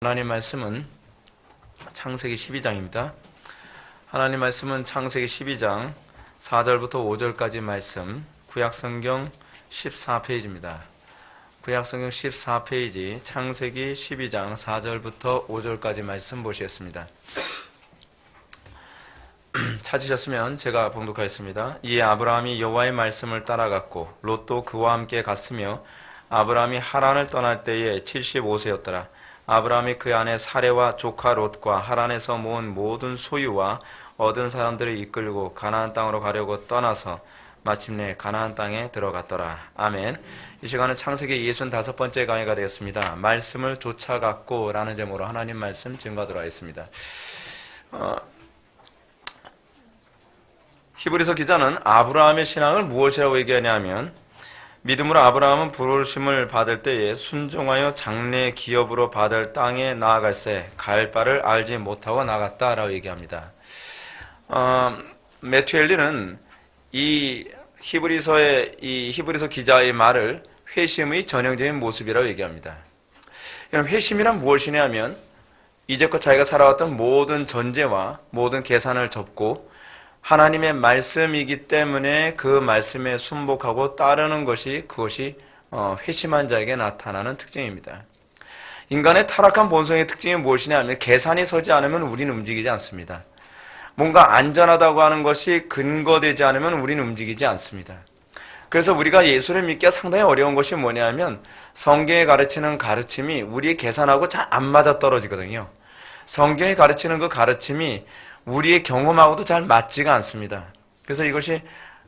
하나님 말씀은 창세기 12장입니다. 하나님 말씀은 창세기 12장 4절부터 5절까지 말씀, 구약성경 14페이지입니다. 구약성경 14페이지 창세기 12장 4절부터 5절까지 말씀 보시겠습니다. 찾으셨으면 제가 봉독하겠습니다. 이에 아브라함이 여호와의 말씀을 따라갔고 롯도 그와 함께 갔으며 아브라함이 하란을 떠날 때에 75세였더라. 아브라함이 그 안에 사레와 조카 롯과 하란에서 모은 모든 소유와 얻은 사람들을 이끌고 가나안 땅으로 가려고 떠나서 마침내 가나안 땅에 들어갔더라. 아멘. 이 시간은 창세기 65번째 강의가 되었습니다. 말씀을 쫓아갔고 라는 제목으로 하나님 말씀 증거하도록 하겠습니다. 히브리서 기자는 아브라함의 신앙을 무엇이라고 얘기하냐면, 믿음으로 아브라함은 부르심을 받을 때에 순종하여 장래 기업으로 받을 땅에 나아갈새 갈 바를 알지 못하고 나갔다라고 얘기합니다. 매튜 헨리는 이 히브리서 기자의 말을 회심의 전형적인 모습이라고 얘기합니다. 회심이란 무엇이냐면 이제껏 자기가 살아왔던 모든 전제와 모든 계산을 접고 하나님의 말씀이기 때문에 그 말씀에 순복하고 따르는 그것이 회심한 자에게 나타나는 특징입니다. 인간의 타락한 본성의 특징이 무엇이냐 하면 계산이 서지 않으면 우리는 움직이지 않습니다. 뭔가 안전하다고 하는 것이 근거되지 않으면 우리는 움직이지 않습니다. 그래서 우리가 예수를 믿기가 상당히 어려운 것이 뭐냐 하면 성경에 가르치는 가르침이 우리의 계산하고 잘 안 맞아떨어지거든요. 성경에 가르치는 그 가르침이 우리의 경험하고도 잘 맞지가 않습니다. 그래서 이것이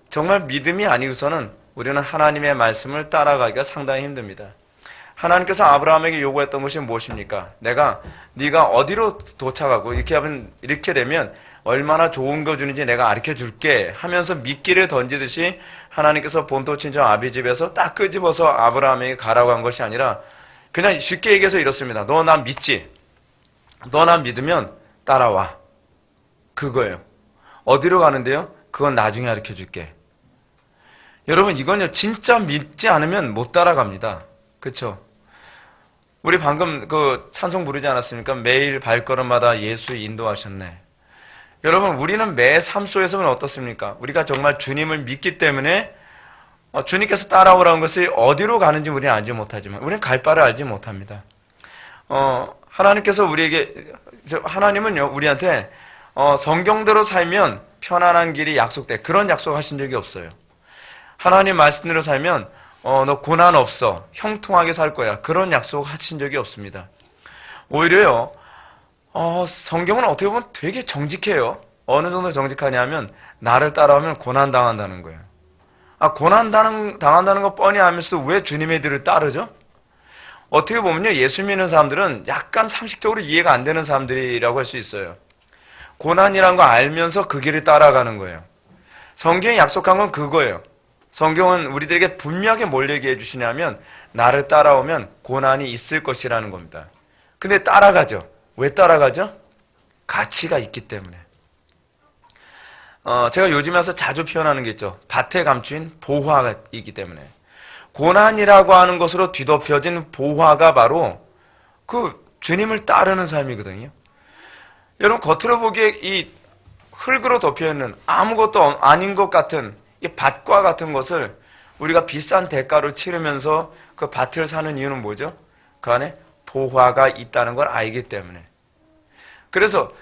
정말 믿음이 아니고서는 우리는 하나님의 말씀을 따라가기가 상당히 힘듭니다. 하나님께서 아브라함에게 요구했던 것이 무엇입니까? 네가 어디로 도착하고 이렇게 되면 얼마나 좋은 거 주는지 내가 가르쳐 줄게 하면서 미끼를 던지듯이 하나님께서 본토 친정 아비 집에서 딱 끄집어서 아브라함에게 가라고 한 것이 아니라 그냥 쉽게 얘기해서 이렇습니다. 너 나 믿지? 너 나 믿으면 따라와. 그거예요. 어디로 가는데요? 그건 나중에 가르쳐 줄게. 여러분, 이건요, 진짜 믿지 않으면 못 따라갑니다. 그쵸? 우리 방금 그 찬송 부르지 않았습니까? 매일 발걸음마다 예수 인도하셨네. 여러분, 우리는 매 삶 속에서는 어떻습니까? 우리가 정말 주님을 믿기 때문에 주님께서 따라오라는 것이 어디로 가는지 우리는 알지 못하지만 우리는 갈 바를 알지 못합니다. 하나님께서 하나님은요, 우리한테 성경대로 살면 편안한 길이 약속돼. 그런 약속하신 적이 없어요. 하나님 말씀대로 살면 너 고난 없어. 형통하게 살 거야. 그런 약속하신 적이 없습니다. 오히려요, 성경은 어떻게 보면 되게 정직해요. 어느 정도 정직하냐면 나를 따라오면 고난 당한다는 거예요. 고난 당한다는 거 뻔히 알면서도 왜 주님의 뒤를 따르죠? 어떻게 보면요, 예수 믿는 사람들은 약간 상식적으로 이해가 안 되는 사람들이라고 할 수 있어요. 고난이란 거 알면서 그 길을 따라가는 거예요. 성경이 약속한 건 그거예요. 성경은 우리들에게 분명하게 뭘 얘기해 주시냐면 나를 따라오면 고난이 있을 것이라는 겁니다. 근데 따라가죠. 왜 따라가죠? 가치가 있기 때문에. 제가 요즘에 와서 자주 표현하는 게 있죠. 밭에 감추인 보화가 있기 때문에. 고난이라고 하는 것으로 뒤덮여진 보화가 바로 그 주님을 따르는 삶이거든요. 여러분, 겉으로 보기에 이 흙으로 덮여있는 아무것도 아닌 것 같은 이 밭과 같은 것을 우리가 비싼 대가로 치르면서 그 밭을 사는 이유는 뭐죠? 그 안에 보화가 있다는 걸 알기 때문에. 그래서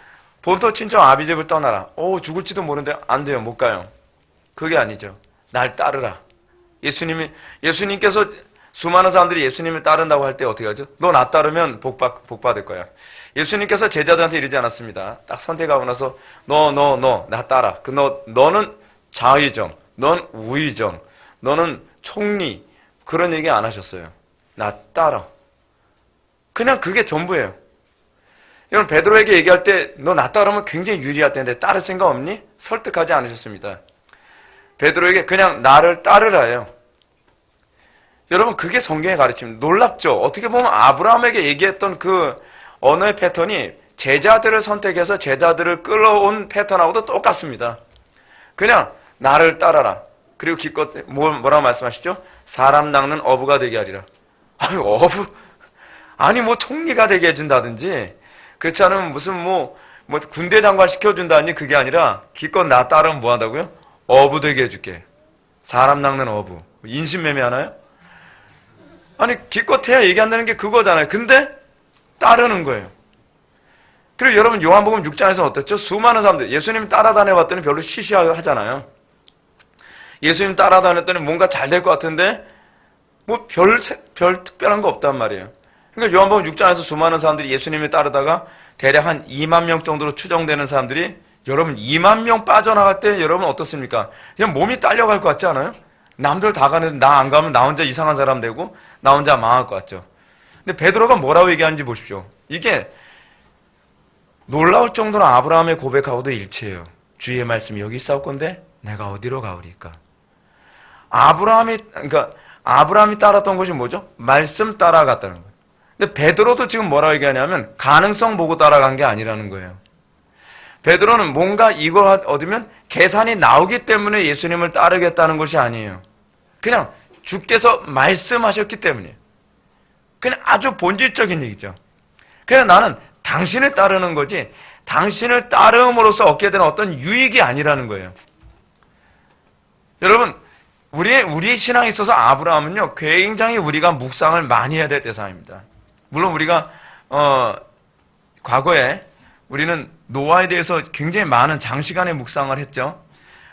본토 친정 아비 집을 떠나라. 죽을지도 모르는데 안 돼요. 못 가요. 그게 아니죠. 날 따르라. 예수님께서 수많은 사람들이 예수님을 따른다고 할 때 어떻게 하죠? 너 나 따르면 복 받을 거야. 예수님께서 제자들한테 이러지 않았습니다. 딱 선택하고 나서 나 따라. 너는 좌의정, 넌 우의정, 너는 총리, 그런 얘기 안 하셨어요. 나 따라. 그냥 그게 전부예요. 여러분, 베드로에게 얘기할 때 너 나 따르면 굉장히 유리할 텐데 따를 생각 없니? 설득하지 않으셨습니다. 베드로에게 그냥 나를 따르라예요. 여러분, 그게 성경의 가르침입니다. 놀랍죠? 어떻게 보면 아브라함에게 얘기했던 그 언어의 패턴이 제자들을 선택해서 제자들을 끌어온 패턴하고도 똑같습니다. 그냥 나를 따라라. 그리고 기껏 뭐라고 말씀하시죠? 사람 낚는 어부가 되게 하리라. 어부? 아니 뭐 총리가 되게 해준다든지 그렇지 않으면 무슨 뭐 군대 장관 시켜준다니 그게 아니라 기껏 나 따르면 뭐 한다고요? 어부 되게 해줄게. 사람 낚는 어부. 인신매매 하나요? 아니 기껏 해야 얘기한다는 게 그거잖아요. 근데 따르는 거예요. 그리고 여러분 요한복음 6장에서 어땠죠? 수많은 사람들 예수님 따라다녀봤더니 별로 시시하잖아요. 예수님 따라다녔더니 뭔가 잘 될 것 같은데 뭐 별 특별한 거 없단 말이에요. 그러니까 요한복음 6장에서 수많은 사람들이 예수님을 따르다가 대략 한 2만 명 정도로 추정되는 사람들이 여러분 2만 명 빠져나갈 때 여러분 어떻습니까? 그냥 몸이 딸려갈 것 같지 않아요? 남들 다 가는데 나 안 가면 나 혼자 이상한 사람 되고 나 혼자 망할 것 같죠. 근데 베드로가 뭐라고 얘기하는지 보십시오. 이게 놀라울 정도로 아브라함의 고백하고도 일치해요. 주의 말씀이 여기 있을 건데 내가 어디로 가오리까? 아브라함이 따랐던 것이 뭐죠? 말씀 따라갔다는 거예요. 근데 베드로도 지금 뭐라고 얘기하냐면 가능성 보고 따라간 게 아니라는 거예요. 베드로는 뭔가 이걸 얻으면 계산이 나오기 때문에 예수님을 따르겠다는 것이 아니에요. 그냥 주께서 말씀하셨기 때문이에요. 그냥 아주 본질적인 얘기죠. 그냥 나는 당신을 따르는 거지 당신을 따름으로써 얻게 되는 어떤 유익이 아니라는 거예요. 여러분 우리의 신앙에 있어서 아브라함은요 굉장히 우리가 묵상을 많이 해야 될 대상입니다. 물론 우리가 과거에 우리는 노아에 대해서 굉장히 많은 장시간의 묵상을 했죠.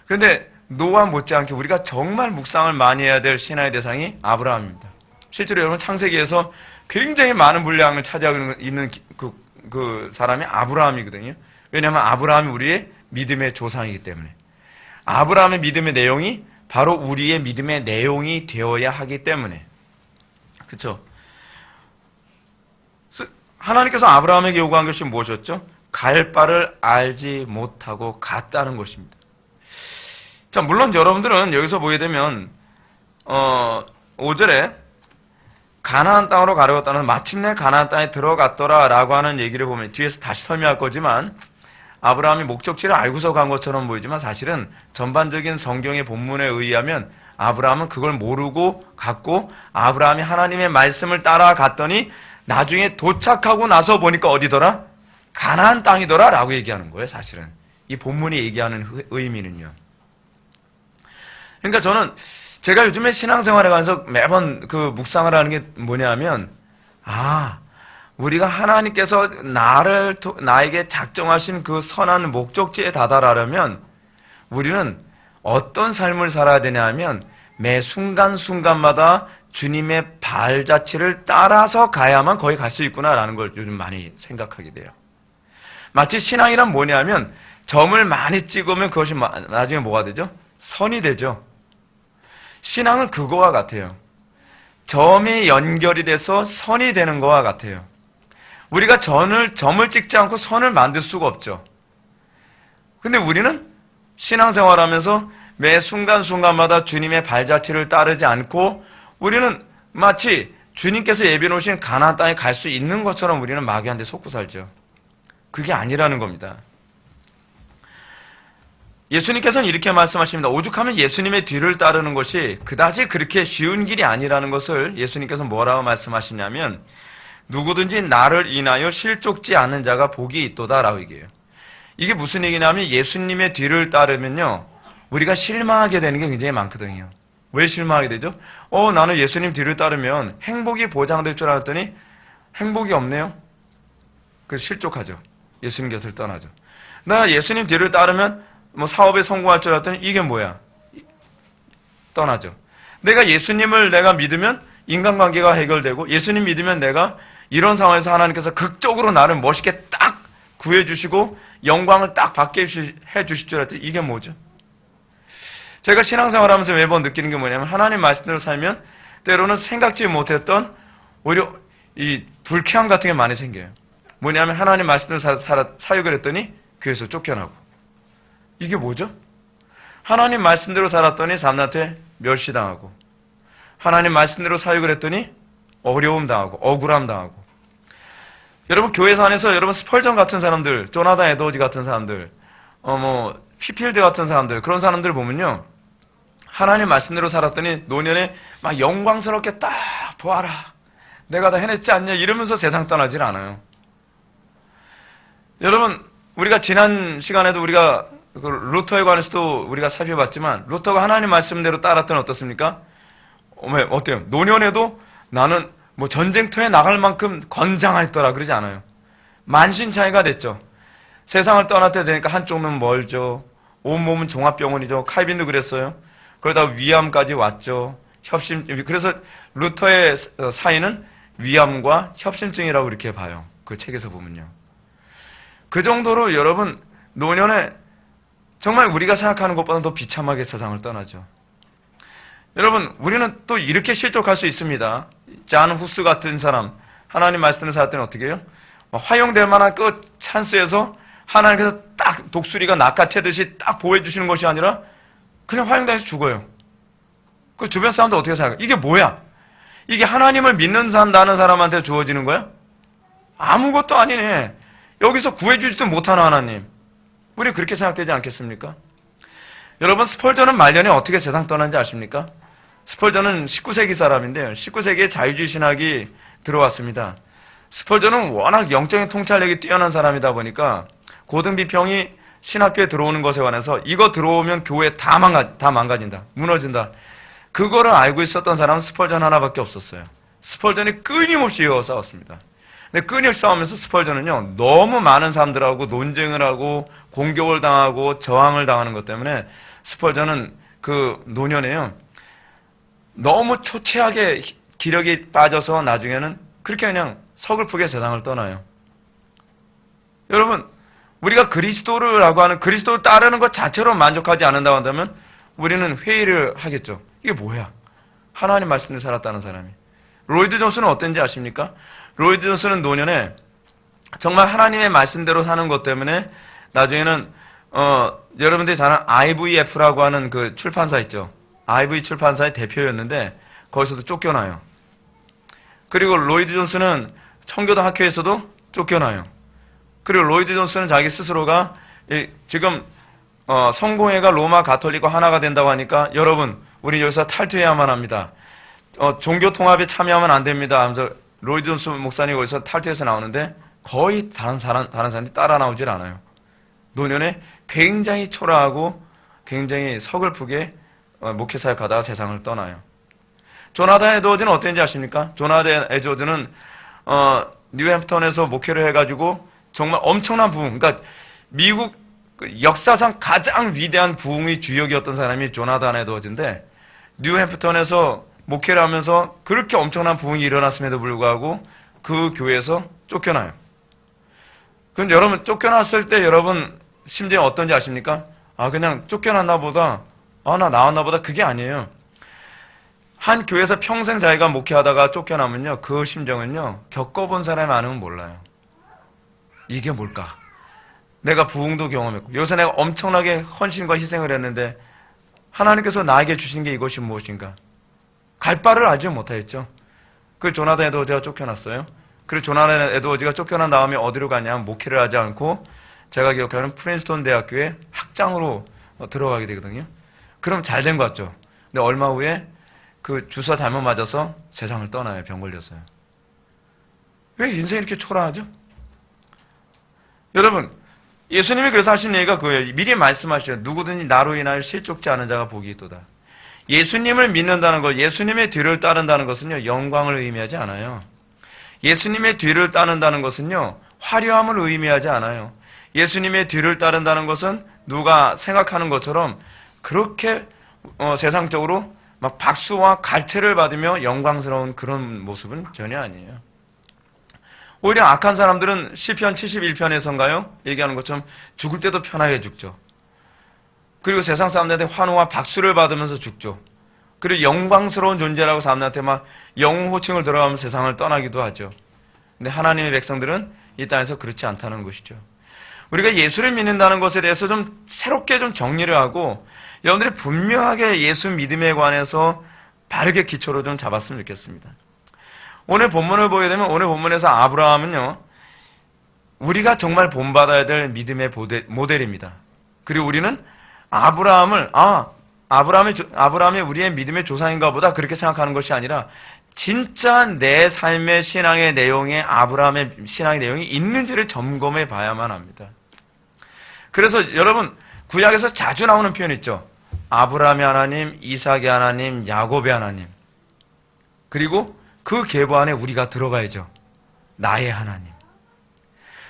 그런데 노아 못지않게 우리가 정말 묵상을 많이 해야 될 신앙의 대상이 아브라함입니다. 실제로 여러분 창세기에서 굉장히 많은 분량을 차지하고 있는 그 사람이 아브라함이거든요. 왜냐하면 아브라함이 우리의 믿음의 조상이기 때문에. 아브라함의 믿음의 내용이 바로 우리의 믿음의 내용이 되어야 하기 때문에. 그렇죠? 하나님께서 아브라함에게 요구한 것이 무엇이었죠? 갈 바를 알지 못하고 갔다는 것입니다. 자, 물론 여러분들은 여기서 보게 되면 5절에 가나안 땅으로 가려웠다는 마침내 가나안 땅에 들어갔더라 라고 하는 얘기를 보면 뒤에서 다시 설명할 거지만 아브라함이 목적지를 알고서 간 것처럼 보이지만 사실은 전반적인 성경의 본문에 의하면 아브라함은 그걸 모르고 갔고 아브라함이 하나님의 말씀을 따라갔더니 나중에 도착하고 나서 보니까 어디더라? 가나안 땅이더라 라고 얘기하는 거예요. 사실은 이 본문이 얘기하는 의미는요. 그러니까 저는 제가 요즘에 신앙생활에 관해서 매번 그 묵상을 하는 게 뭐냐면 우리가 하나님께서 나에게 작정하신 그 선한 목적지에 다다르려면 우리는 어떤 삶을 살아야 되냐 하면 매 순간순간마다 주님의 발자취를 따라서 가야만 거기 갈 수 있구나라는 걸 요즘 많이 생각하게 돼요. 마치 신앙이란 뭐냐면 점을 많이 찍으면 그것이 나중에 뭐가 되죠? 선이 되죠. 신앙은 그거와 같아요. 점이 연결이 돼서 선이 되는 거와 같아요. 우리가 점을 찍지 않고 선을 만들 수가 없죠. 근데 우리는 신앙생활하면서 매 순간순간마다 주님의 발자취를 따르지 않고 우리는 마치 주님께서 예비해 놓으신 가나안 땅에 갈 수 있는 것처럼 우리는 마귀한테 속고 살죠. 그게 아니라는 겁니다. 예수님께서는 이렇게 말씀하십니다. 오죽하면 예수님의 뒤를 따르는 것이 그다지 그렇게 쉬운 길이 아니라는 것을 예수님께서 뭐라고 말씀하시냐면 누구든지 나를 인하여 실족지 않는 자가 복이 있도다 라고 얘기해요. 이게 무슨 얘기냐면 예수님의 뒤를 따르면요 우리가 실망하게 되는 게 굉장히 많거든요. 왜 실망하게 되죠? 나는 예수님 뒤를 따르면 행복이 보장될 줄 알았더니 행복이 없네요. 그래서 실족하죠. 예수님 곁을 떠나죠. 나 예수님 뒤를 따르면 사업에 성공할 줄 알았더니 이게 뭐야? 떠나죠. 내가 예수님을 믿으면 인간관계가 해결되고 예수님 믿으면 내가 이런 상황에서 하나님께서 극적으로 나를 멋있게 딱 구해주시고 영광을 딱 받게 해주실 줄 알았더니 이게 뭐죠? 제가 신앙생활하면서 매번 느끼는 게 뭐냐면 하나님 말씀대로 살면 때로는 생각지 못했던 오히려 이 불쾌함 같은 게 많이 생겨요. 뭐냐면 하나님 말씀대로 사역을 했더니 교회에서 쫓겨나고 이게 뭐죠? 하나님 말씀대로 살았더니 삼나한테 멸시당하고 하나님 말씀대로 사역을 했더니 어려움 당하고 억울함 당하고 여러분 교회 안에서 여러분 스펄전 같은 사람들 조나단 에드워즈 같은 사람들 피필드 같은 사람들 그런 사람들 보면요 하나님 말씀대로 살았더니 노년에 막 영광스럽게 딱 보아라 내가 다 해냈지 않냐 이러면서 세상 떠나질 않아요. 여러분, 우리가 지난 시간에도 우리가 루터에 관해서도 우리가 살펴봤지만, 루터가 하나님 말씀대로 따랐더니 어떻습니까? 어때요? 노년에도 나는 뭐 전쟁터에 나갈 만큼 건장했더라 그러지 않아요. 만신창이가 됐죠. 세상을 떠날 때 되니까 한쪽 눈 멀죠. 온몸은 종합병원이죠. 칼빈도 그랬어요. 그러다 위암까지 왔죠. 그래서 루터의 사인은 위암과 협심증이라고 이렇게 봐요. 그 책에서 보면요. 그 정도로 여러분, 노년에 정말 우리가 생각하는 것보다 더 비참하게 세상을 떠나죠. 여러분, 우리는 또 이렇게 실족할 수 있습니다. 잔 후스 같은 사람, 하나님 말씀을 살았더니 어떻게 해요? 화용될 만한 그 찬스에서 하나님께서 딱 독수리가 낚아채듯이 딱 보호해주시는 것이 아니라 그냥 화용당해서 죽어요. 그 주변 사람도 어떻게 생각해요? 이게 뭐야? 이게 하나님을 믿는 산다는 사람한테 주어지는 거야? 아무것도 아니네. 여기서 구해주지도 못하는 하나님. 우리 그렇게 생각되지 않겠습니까? 여러분, 스펄전은 말년에 어떻게 세상 떠났는지 아십니까? 스펄전은 19세기 사람인데요. 19세기에 자유주의 신학이 들어왔습니다. 스펄전은 워낙 영적인 통찰력이 뛰어난 사람이다 보니까 고등비평이 신학교에 들어오는 것에 관해서 이거 들어오면 교회 다 망가진다. 무너진다. 그거를 알고 있었던 사람은 스펄전 하나밖에 없었어요. 스펄전이 끊임없이 이어 싸웠습니다. 근데 끊임없이 싸우면서 스펄전은요, 너무 많은 사람들하고 논쟁을 하고 공격을 당하고 저항을 당하는 것 때문에 스펄전은 그 노년에요, 너무 초췌하게 기력이 빠져서 나중에는 그렇게 그냥 서글프게 세상을 떠나요. 여러분, 우리가 그리스도라고 하는, 그리스도를 따르는 것 자체로 만족하지 않는다고 한다면 우리는 회의를 하겠죠. 이게 뭐야? 하나님 말씀을 살았다는 사람이. 로이드 존스는 어땠는지 아십니까? 로이드 존스는 노년에 정말 하나님의 말씀대로 사는 것 때문에 나중에는 여러분들이 잘 아는 IVF라고 하는 그 출판사 있죠. IV 출판사의 대표였는데 거기서도 쫓겨나요. 그리고 로이드 존스는 청교도 학교에서도 쫓겨나요. 그리고 로이드 존스는 자기 스스로가 지금 성공회가 로마 가톨릭과 하나가 된다고 하니까 여러분, 우리 여기서 탈퇴해야만 합니다. 종교 통합에 참여하면 안 됩니다. 하면서 로이드 존스 목사님이 거기서 탈퇴해서 나오는데 거의 다른 사람이 따라 나오질 않아요. 노년에 굉장히 초라하고 굉장히 서글프게 목회 사역하다가 세상을 떠나요. 조나단 에드워즈는 어땠는지 아십니까? 조나단 에드워즈는 뉴햄프턴에서 목회를 해가지고 정말 엄청난 부흥, 그러니까 미국 역사상 가장 위대한 부흥의 주역이었던 사람이 조나단 에드워즈인데 뉴햄프턴에서 목회를 하면서 그렇게 엄청난 부흥이 일어났음에도 불구하고 그 교회에서 쫓겨나요. 그럼 여러분, 쫓겨났을 때 여러분 심정이 어떤지 아십니까? 그냥 쫓겨났나 보다, 나 나왔나 보다, 그게 아니에요. 한 교회에서 평생 자기가 목회하다가 쫓겨나면요, 그 심정은요, 겪어본 사람이 아니면 몰라요. 이게 뭘까? 내가 부흥도 경험했고, 여기서 내가 엄청나게 헌신과 희생을 했는데 하나님께서 나에게 주신 게 이것이 무엇인가? 갈 바를 알지 못하겠죠. 그 조나단 에드워즈가 쫓겨났어요. 그리고 조나단 에드워즈가 쫓겨난 다음에 어디로 가냐면 목회를 하지 않고 제가 기억하는 프린스턴 대학교에 학장으로 들어가게 되거든요. 그럼 잘 된 것 같죠. 근데 얼마 후에 그 주사 잘못 맞아서 세상을 떠나요. 병 걸려서요. 왜 인생이 이렇게 초라하죠? 여러분, 예수님이 그래서 하신 얘기가 그거예요. 미리 말씀하시죠. 누구든지 나로 인하여 실족지 않은 자가 복이 있도다. 예수님을 믿는다는 것, 예수님의 뒤를 따른다는 것은요, 영광을 의미하지 않아요. 예수님의 뒤를 따른다는 것은요, 화려함을 의미하지 않아요. 예수님의 뒤를 따른다는 것은 누가 생각하는 것처럼 그렇게 세상적으로 막 박수와 갈채를 받으며 영광스러운 그런 모습은 전혀 아니에요. 오히려 악한 사람들은 시편 71편에서인가요? 얘기하는 것처럼 죽을 때도 편하게 죽죠. 그리고 세상 사람들한테 환호와 박수를 받으면서 죽죠. 그리고 영광스러운 존재라고 사람들한테 막 영웅 호칭을 들어가면서 세상을 떠나기도 하죠. 근데 하나님의 백성들은 이 땅에서 그렇지 않다는 것이죠. 우리가 예수를 믿는다는 것에 대해서 좀 새롭게 좀 정리를 하고 여러분들이 분명하게 예수 믿음에 관해서 바르게 기초로 좀 잡았으면 좋겠습니다. 오늘 본문을 보게 되면 오늘 본문에서 아브라함은요, 우리가 정말 본받아야 될 믿음의 모델입니다. 그리고 우리는 아브라함이 우리의 믿음의 조상인가 보다 그렇게 생각하는 것이 아니라 진짜 내 삶의 신앙의 내용에 아브라함의 신앙의 내용이 있는지를 점검해 봐야만 합니다. 그래서 여러분 구약에서 자주 나오는 표현 있죠. 아브라함의 하나님, 이삭의 하나님, 야곱의 하나님. 그리고 그 계보 안에 우리가 들어가야죠. 나의 하나님.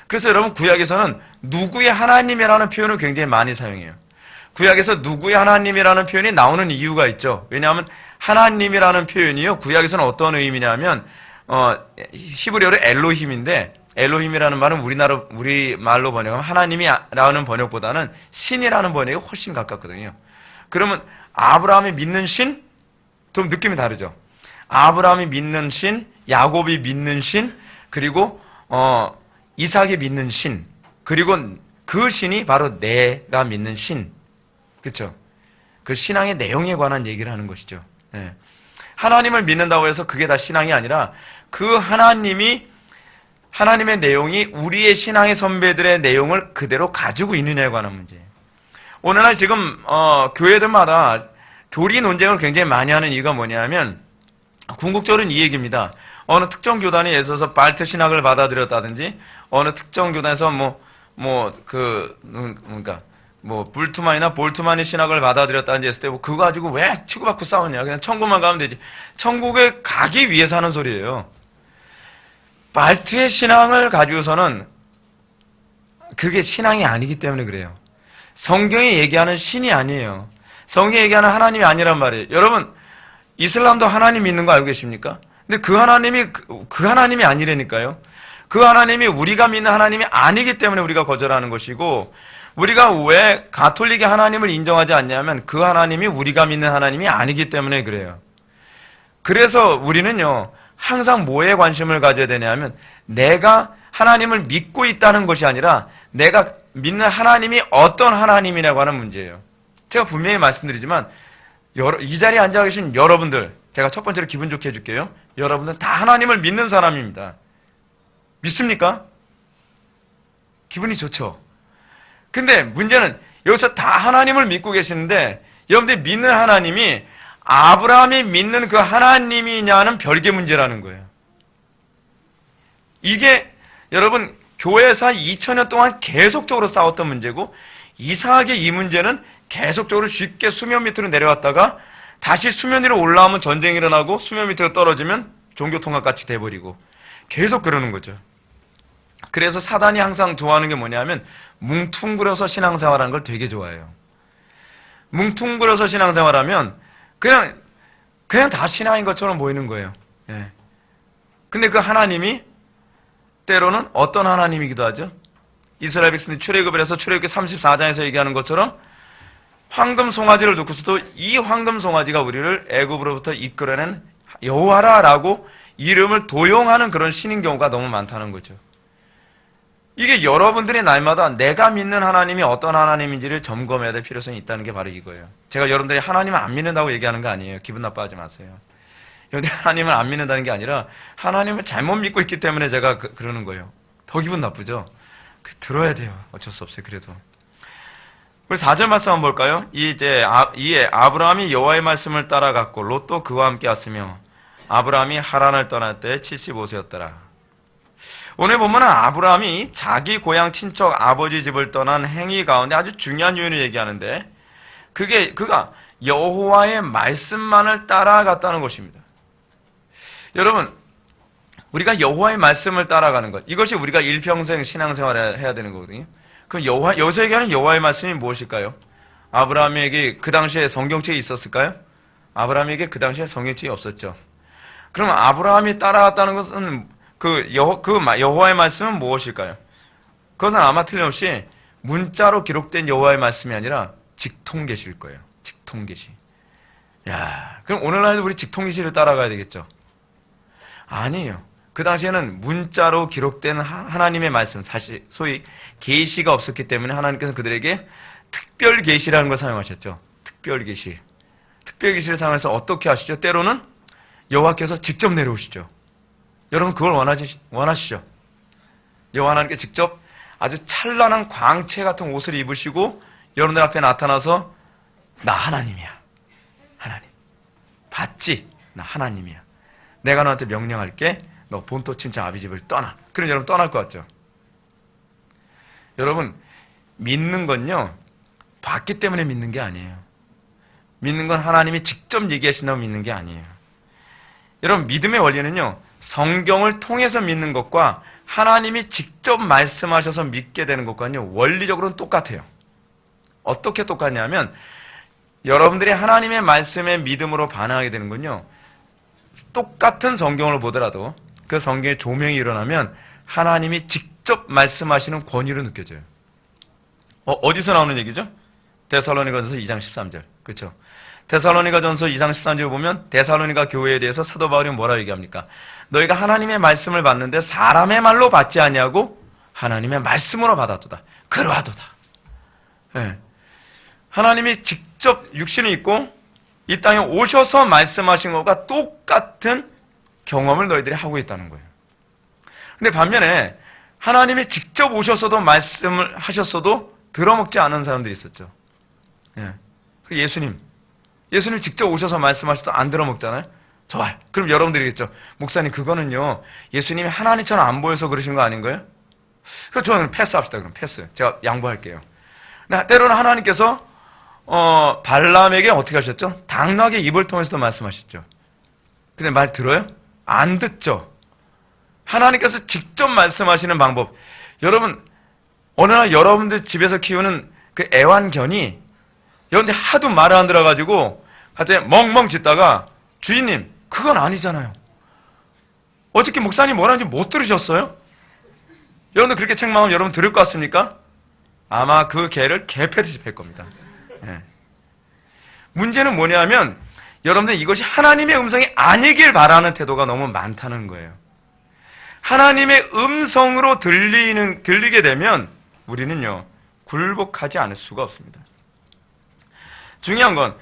그래서 여러분 구약에서는 누구의 하나님이라는 표현을 굉장히 많이 사용해요. 구약에서 누구의 하나님이라는 표현이 나오는 이유가 있죠. 왜냐하면 하나님이라는 표현이요. 구약에서는 어떤 의미냐면 히브리어로 엘로힘인데 엘로힘이라는 말은 우리말로 번역하면 하나님이라는 번역보다는 신이라는 번역이 훨씬 가깝거든요. 그러면 아브라함이 믿는 신? 좀 느낌이 다르죠. 아브라함이 믿는 신, 야곱이 믿는 신, 그리고 이삭이 믿는 신, 그리고 그 신이 바로 내가 믿는 신. 그렇죠? 그 신앙의 내용에 관한 얘기를 하는 것이죠. 네. 하나님을 믿는다고 해서 그게 다 신앙이 아니라 그 하나님의 내용이 우리의 신앙의 선배들의 내용을 그대로 가지고 있느냐에 관한 문제예요. 오늘날 지금 교회들마다 교리 논쟁을 굉장히 많이 하는 이유가 뭐냐면 궁극적으로는 이 얘기입니다. 어느 특정 교단에 예를 들어서 발트 신학을 받아들였다든지 어느 특정 교단에서 불트만이나 볼트만의 신학을 받아들였다든지 했을 때 그거 가지고 왜 치고받고 싸우냐. 그냥 천국만 가면 되지. 천국에 가기 위해서 하는 소리예요. 발트의 신앙을 가지고서는 그게 신앙이 아니기 때문에 그래요. 성경이 얘기하는 신이 아니에요. 성경이 얘기하는 하나님이 아니란 말이에요. 여러분 이슬람도 하나님 믿는 거 알고 계십니까? 근데 그 하나님이 그 하나님이 아니라니까요. 그 하나님이 우리가 믿는 하나님이 아니기 때문에 우리가 거절하는 것이고 우리가 왜 가톨릭의 하나님을 인정하지 않냐면 그 하나님이 우리가 믿는 하나님이 아니기 때문에 그래요. 그래서 우리는요 항상 뭐에 관심을 가져야 되냐면 내가 하나님을 믿고 있다는 것이 아니라 내가 믿는 하나님이 어떤 하나님이라고 하는 문제예요. 제가 분명히 말씀드리지만 이 자리에 앉아 계신 여러분들, 제가 첫 번째로 기분 좋게 해줄게요. 여러분들 다 하나님을 믿는 사람입니다. 믿습니까? 기분이 좋죠. 근데 문제는 여기서 다 하나님을 믿고 계시는데 여러분들이 믿는 하나님이 아브라함이 믿는 그 하나님이냐는 별개 문제라는 거예요. 이게 여러분 교회에서 2000년 동안 계속적으로 싸웠던 문제고 이상하게 이 문제는 계속적으로 쉽게 수면 밑으로 내려왔다가 다시 수면 위로 올라오면 전쟁이 일어나고 수면 밑으로 떨어지면 종교통합같이 돼버리고 계속 그러는 거죠. 그래서 사단이 항상 좋아하는 게 뭐냐면 뭉퉁그려서 신앙생활하는 걸 되게 좋아해요. 뭉퉁그려서 신앙생활하면 그냥 다 신앙인 것처럼 보이는 거예요. 예. 근데 그 하나님이 때로는 어떤 하나님이기도 하죠. 이스라엘 백성들이 출애굽을 해서 출애굽기 34장에서 얘기하는 것처럼 황금 송아지를 놓고서도 이 황금 송아지가 우리를 애굽으로부터 이끌어낸 여호와라라고 이름을 도용하는 그런 신인 경우가 너무 많다는 거죠. 이게 여러분들이 날마다 내가 믿는 하나님이 어떤 하나님인지를 점검해야 될 필요성이 있다는 게 바로 이거예요. 제가 여러분들이 하나님을 안 믿는다고 얘기하는 거 아니에요. 기분 나빠하지 마세요. 여러분들이 하나님을 안 믿는다는 게 아니라 하나님을 잘못 믿고 있기 때문에 제가 그러는 거예요. 더 기분 나쁘죠? 들어야 돼요. 어쩔 수 없어요. 그래도. 우리 4절 말씀 한번 볼까요? 이에 아브라함이 여호와의 말씀을 따라갔고 롯도 그와 함께 왔으며 아브라함이 하란을 떠날 때 75세였더라. 오늘 보면은 아브라함이 자기 고향 친척 아버지 집을 떠난 행위 가운데 아주 중요한 요인을 얘기하는데 그가 여호와의 말씀만을 따라갔다는 것입니다. 여러분 우리가 여호와의 말씀을 따라가는 것 이것이 우리가 일평생 신앙생활을 해야 되는 거거든요. 그럼 여기서 얘기하는 여호와의 말씀이 무엇일까요? 아브라함에게 그 당시에 성경책이 있었을까요? 아브라함에게 그 당시에 성경책이 없었죠. 그럼 아브라함이 따라갔다는 것은 여호와의 말씀은 무엇일까요? 그것은 아마 틀림없이 문자로 기록된 여호와의 말씀이 아니라 직통계시일 거예요. 직통계시. 야, 그럼 오늘날도 우리 직통계시를 따라가야 되겠죠? 아니에요. 그 당시에는 문자로 기록된 하나님의 말씀, 사실 소위 계시가 없었기 때문에 하나님께서 그들에게 특별 계시라는 걸 사용하셨죠. 특별 계시. 특별 계시를 사용해서 어떻게 하시죠? 때로는 여호와께서 직접 내려오시죠. 여러분 그걸 원하시죠? 여호와 하나님께 직접 아주 찬란한 광채 같은 옷을 입으시고 여러분들 앞에 나타나서 나 하나님이야. 하나님. 봤지? 나 하나님이야. 내가 너한테 명령할게. 너 본토 친척 아비 집을 떠나. 그럼 여러분 떠날 것 같죠? 여러분, 믿는 건요, 봤기 때문에 믿는 게 아니에요. 믿는 건 하나님이 직접 얘기하신다고 믿는 게 아니에요. 여러분, 믿음의 원리는요, 성경을 통해서 믿는 것과 하나님이 직접 말씀하셔서 믿게 되는 것과는요, 원리적으로는 똑같아요. 어떻게 똑같냐면, 여러분들이 하나님의 말씀에 믿음으로 반응하게 되는 건요, 똑같은 성경을 보더라도 그 성경에 조명이 일어나면 하나님이 직접 말씀하시는 권위로 느껴져요. 어디서 나오는 얘기죠? 데살로니가전서 2장 13절. 그렇죠? 데살로니가전서 2장 13절 보면 데살로니가 교회에 대해서 사도 바울이 뭐라고 얘기합니까? 너희가 하나님의 말씀을 받는데 사람의 말로 받지 아니하고 하나님의 말씀으로 받았도다. 그러하도다. 네. 하나님이 직접 육신을 입고 이 땅에 오셔서 말씀하신 것과 똑같은 경험을 너희들이 하고 있다는 거예요. 근데 반면에 하나님이 직접 오셔서도 말씀을 하셨어도 들어먹지 않은 사람들이 있었죠. 예. 예수님 직접 오셔서 말씀하셔도 안 들어먹잖아요. 좋아요. 그럼 여러분들이겠죠. 목사님, 그거는요, 예수님이 하나님처럼 안 보여서 그러신 거 아닌가요? 그럼 저는 패스합시다. 그럼 패스. 제가 양보할게요. 근데 때로는 하나님께서 발람에게 어떻게 하셨죠? 당나귀 입을 통해서도 말씀하셨죠. 근데 말 들어요? 안 듣죠. 하나님께서 직접 말씀하시는 방법. 여러분, 어느 날 여러분들 집에서 키우는 그 애완견이 여러분들 하도 말을 안 들어가지고 갑자기 멍멍 짖다가 주인님, 그건 아니잖아요. 어저께 목사님 뭐라는지 못 들으셨어요? 여러분들 그렇게 책망하면 여러분 들을 것 같습니까? 아마 그 개를 개패듯이 팰 겁니다. 예. 문제는 뭐냐면 여러분들 이것이 하나님의 음성이 아니길 바라는 태도가 너무 많다는 거예요. 하나님의 음성으로 들리게 되면 우리는요, 굴복하지 않을 수가 없습니다. 중요한 건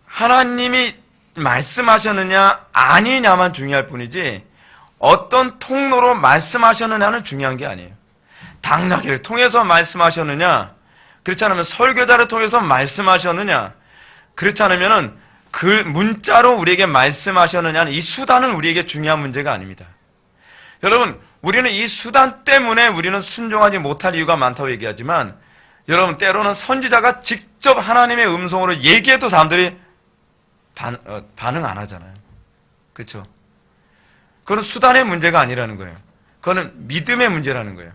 하나님이 말씀하셨느냐 아니냐만 중요할 뿐이지 어떤 통로로 말씀하셨느냐는 중요한 게 아니에요. 당나귀를 통해서 말씀하셨느냐, 그렇지 않으면 설교자를 통해서 말씀하셨느냐, 그렇지 않으면 그 문자로 우리에게 말씀하셨느냐는 이 수단은 우리에게 중요한 문제가 아닙니다. 여러분, 우리는 이 수단 때문에 우리는 순종하지 못할 이유가 많다고 얘기하지만 여러분, 때로는 선지자가 직접 하나님의 음성으로 얘기해도 사람들이 반응 안 하잖아요. 그렇죠? 그건 수단의 문제가 아니라는 거예요. 그거는 믿음의 문제라는 거예요.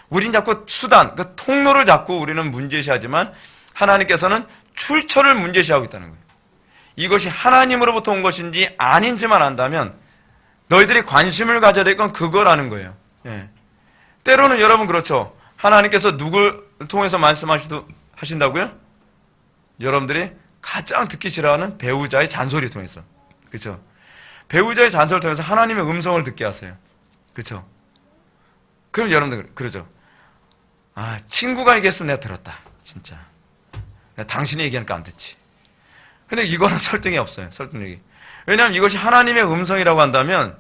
우린 자꾸 수단, 그 통로를 자꾸 우리는 문제시하지만 하나님께서는 출처를 문제시하고 있다는 거예요. 이것이 하나님으로부터 온 것인지 아닌지만 안다면 너희들이 관심을 가져야 될 건 그거라는 거예요. 예. 때로는 여러분 그렇죠. 하나님께서 누굴 통해서 말씀하신다고요? 여러분들이 가장 듣기 싫어하는 배우자의 잔소리 통해서. 그렇죠? 배우자의 잔소리를 통해서 하나님의 음성을 듣게 하세요. 그렇죠? 그럼 여러분들 그러죠. 아, 친구가 얘기했으면 내가 들었다. 진짜. 당신이 얘기하니까 안 듣지. 근데 이거는 설득이 없어요. 설득력이. 왜냐하면 이것이 하나님의 음성이라고 한다면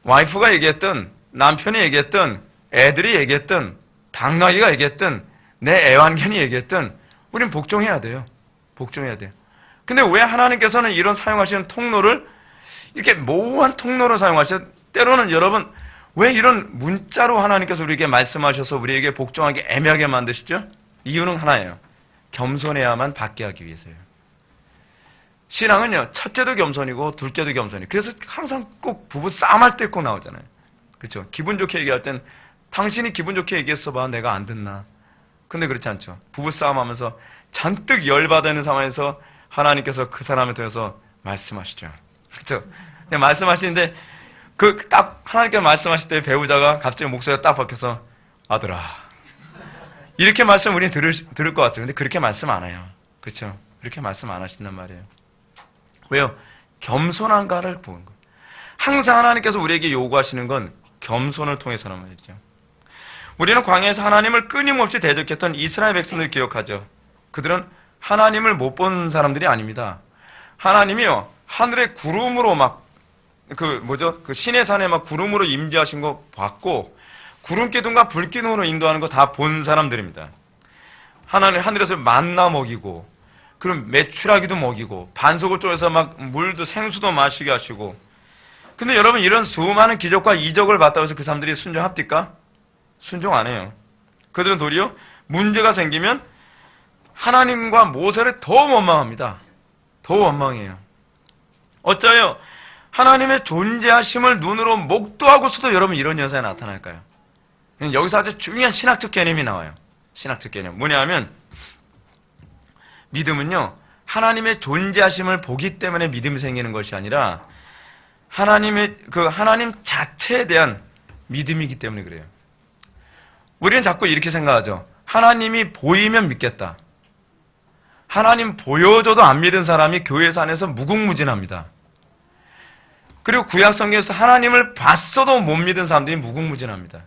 와이프가 얘기했든 남편이 얘기했든 애들이 얘기했든 당나귀가 얘기했든 내 애완견이 얘기했든 우린 복종해야 돼요. 복종해야 돼요. 근데 왜 하나님께서는 이런 사용하시는 통로를 이렇게 모호한 통로로 사용하셔? 때로는 여러분 왜 이런 문자로 하나님께서 우리에게 말씀하셔서 우리에게 복종하기 애매하게 만드시죠? 이유는 하나예요. 겸손해야만 받게 하기 위해서예요. 신앙은요, 첫째도 겸손이고 둘째도 겸손이에요. 그래서 항상 꼭 부부 싸움할 때 꼭 나오잖아요. 그렇죠? 기분 좋게 얘기할 땐 당신이 기분 좋게 얘기했어 봐. 내가 안 듣나. 근데 그렇지 않죠. 부부 싸움하면서 잔뜩 열받는 상황에서 하나님께서 그 사람에 대해서 말씀하시죠. 그렇죠? 그냥 말씀하시는데 그 딱 하나님께서 말씀하실 때 배우자가 갑자기 목소리가 딱 바뀌어서 아들아 이렇게 말씀 우리는 들을 것 같아요. 근데 그렇게 말씀 안 해요. 그렇죠? 그렇게 말씀 안 하신단 말이에요. 왜요? 겸손한가를 보는 거예요. 항상 하나님께서 우리에게 요구하시는 건 겸손을 통해서란 말이죠. 우리는 광야에서 하나님을 끊임없이 대적했던 이스라엘 백성들 기억하죠. 그들은 하나님을 못 본 사람들이 아닙니다. 하나님이요, 하늘의 구름으로 그 신의 산에 막 구름으로 임재하신 거 봤고, 구름 기둥과 불 기둥으로 인도하는 거 다 본 사람들입니다. 하나님 하늘에서 만나 먹이고, 그럼 메추라기도 먹이고, 반석을 쪼개서 막 물도 생수도 마시게 하시고, 근데 여러분 이런 수많은 기적과 이적을 봤다고 해서 그 사람들이 순종합니까? 순종 안 해요. 그들은 도리어 문제가 생기면 하나님과 모세를 더 원망합니다. 더 원망해요. 어쩌요? 하나님의 존재하심을 눈으로 목도하고서도 여러분 이런 현상이 나타날까요? 여기서 아주 중요한 신학적 개념이 나와요. 신학적 개념. 뭐냐면 믿음은요, 하나님의 존재하심을 보기 때문에 믿음이 생기는 것이 아니라 하나님 자체에 대한 믿음이기 때문에 그래요. 우리는 자꾸 이렇게 생각하죠. 하나님이 보이면 믿겠다. 하나님 보여줘도 안 믿은 사람이 교회 안에서 무궁무진합니다. 그리고 구약 성경에서 하나님을 봤어도 못 믿은 사람들이 무궁무진합니다.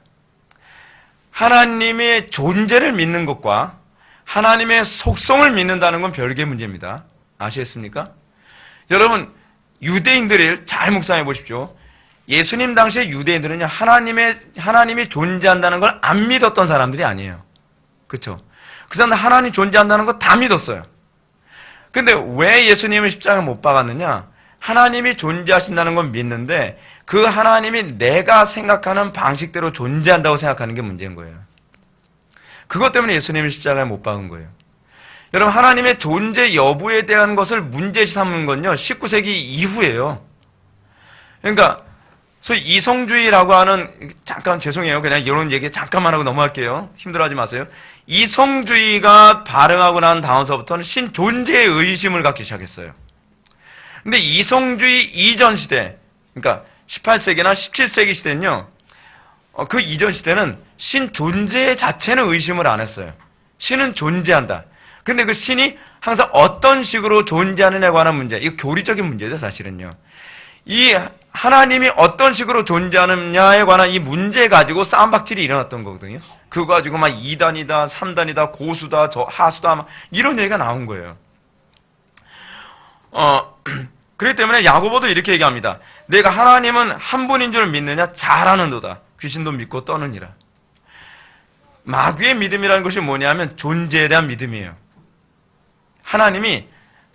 하나님의 존재를 믿는 것과 하나님의 속성을 믿는다는 건 별개의 문제입니다. 아시겠습니까? 여러분, 유대인들을 잘 묵상해 보십시오. 예수님 당시에 유대인들은요, 하나님이 존재한다는 걸 안 믿었던 사람들이 아니에요. 그렇죠? 그 사람들 하나님 존재한다는 거 다 믿었어요. 근데 왜 예수님을 십자가에 못 박았느냐? 하나님이 존재하신다는 건 믿는데 그 하나님이 내가 생각하는 방식대로 존재한다고 생각하는 게 문제인 거예요. 그것 때문에 예수님을 십자가에 못 박은 거예요. 여러분, 하나님의 존재 여부에 대한 것을 문제시 삼는 건요, 19세기 이후예요. 그러니까 소위 이성주의라고 하는, 잠깐 죄송해요. 그냥 이런 얘기 잠깐만 하고 넘어갈게요. 힘들어하지 마세요. 이성주의가 발흥하고 난 다음서부터는 신존재의 의심을 갖기 시작했어요. 근데 이성주의 이전 시대, 그러니까 18세기나 17세기 시대는요, 그 이전 시대는 신 존재 자체는 의심을 안 했어요. 신은 존재한다. 근데 그 신이 항상 어떤 식으로 존재하느냐에 관한 문제, 이거 교리적인 문제죠, 사실은요. 이 하나님이 어떤 식으로 존재하느냐에 관한 이 문제 가지고 싸움박질이 일어났던 거거든요. 그거 가지고 막 2단이다, 3단이다, 고수다, 하수다, 막 이런 얘기가 나온 거예요. 그렇기 때문에 야고보도 이렇게 얘기합니다. 내가 하나님은 한 분인 줄 믿느냐? 잘하는도다. 귀신도 믿고 떠느니라. 마귀의 믿음이라는 것이 뭐냐면 존재에 대한 믿음이에요. 하나님이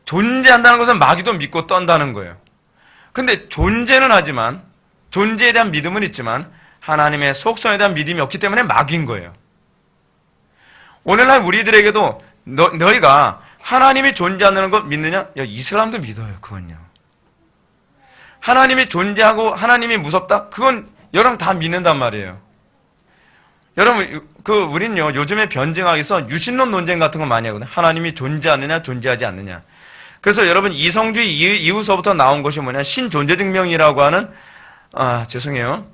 존재한다는 것은 마귀도 믿고 떤다는 거예요. 근데 존재는 하지만, 존재에 대한 믿음은 있지만 하나님의 속성에 대한 믿음이 없기 때문에 마귀인 거예요. 오늘날 우리들에게도 너희가 하나님이 존재한다는 걸 믿느냐? 야, 이슬람도 믿어요. 그건요. 하나님이 존재하고 하나님이 무섭다? 그건 여러분 다 믿는단 말이에요. 여러분, 우린요, 요즘에 변증학에서 유신론 논쟁 같은 거 많이 하거든요. 하나님이 존재하느냐, 존재하지 않느냐. 그래서 여러분, 이성주의 이후서부터 나온 것이 뭐냐, 신존재증명이라고 하는, 죄송해요.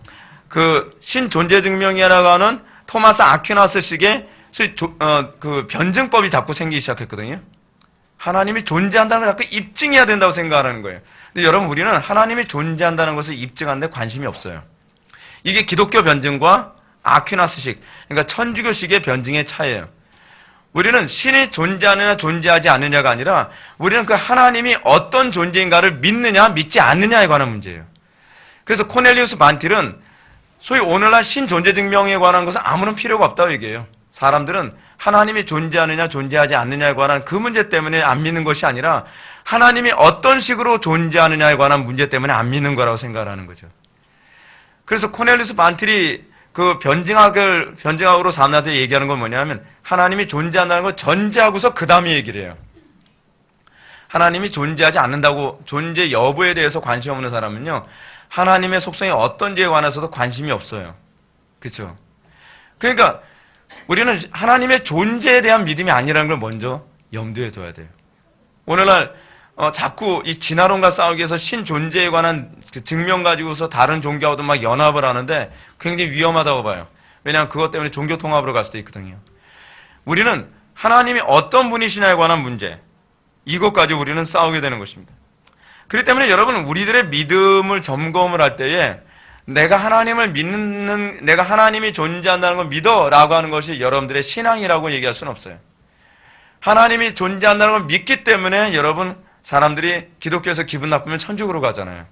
신존재증명이라고 하는 토마스 아퀴나스식의 변증법이 자꾸 생기기 시작했거든요. 하나님이 존재한다는 걸 자꾸 입증해야 된다고 생각하는 거예요. 근데 여러분, 우리는 하나님이 존재한다는 것을 입증하는 데 관심이 없어요. 이게 기독교 변증과 아퀴나스식, 그러니까 천주교식의 변증의 차이예요. 우리는 신이 존재하느냐 존재하지 않느냐가 아니라 우리는 그 하나님이 어떤 존재인가를 믿느냐 믿지 않느냐에 관한 문제예요. 그래서 코넬리우스 반틸은 소위 오늘날 신존재증명에 관한 것은 아무런 필요가 없다고 얘기해요. 사람들은 하나님이 존재하느냐 존재하지 않느냐에 관한 그 문제 때문에 안 믿는 것이 아니라 하나님이 어떤 식으로 존재하느냐에 관한 문제 때문에 안 믿는 거라고 생각을 하는 거죠. 그래서 코넬리우스 반틸이 그 변증학으로 사람들한테 얘기하는 건 뭐냐면 하나님이 존재한다는 걸 전제하고서 그 다음에 얘기를 해요. 하나님이 존재하지 않는다고 존재 여부에 대해서 관심 없는 사람은요, 하나님의 속성이 어떤지에 관해서도 관심이 없어요. 그렇죠? 그러니까 우리는 하나님의 존재에 대한 믿음이 아니라는 걸 먼저 염두에 둬야 돼요. 오늘날 자꾸 이 진화론과 싸우기 위해서 신존재에 관한 그 증명 가지고서 다른 종교하고도 막 연합을 하는데 굉장히 위험하다고 봐요. 왜냐하면 그것 때문에 종교 통합으로 갈 수도 있거든요. 우리는 하나님이 어떤 분이시냐에 관한 문제, 이것 가지고 우리는 싸우게 되는 것입니다. 그렇기 때문에 여러분, 우리들의 믿음을 점검을 할 때에 내가 하나님이 존재한다는 걸 믿어라고 하는 것이 여러분들의 신앙이라고 얘기할 수는 없어요. 하나님이 존재한다는 걸 믿기 때문에 여러분, 사람들이 기독교에서 기분 나쁘면 천국으로 가잖아요.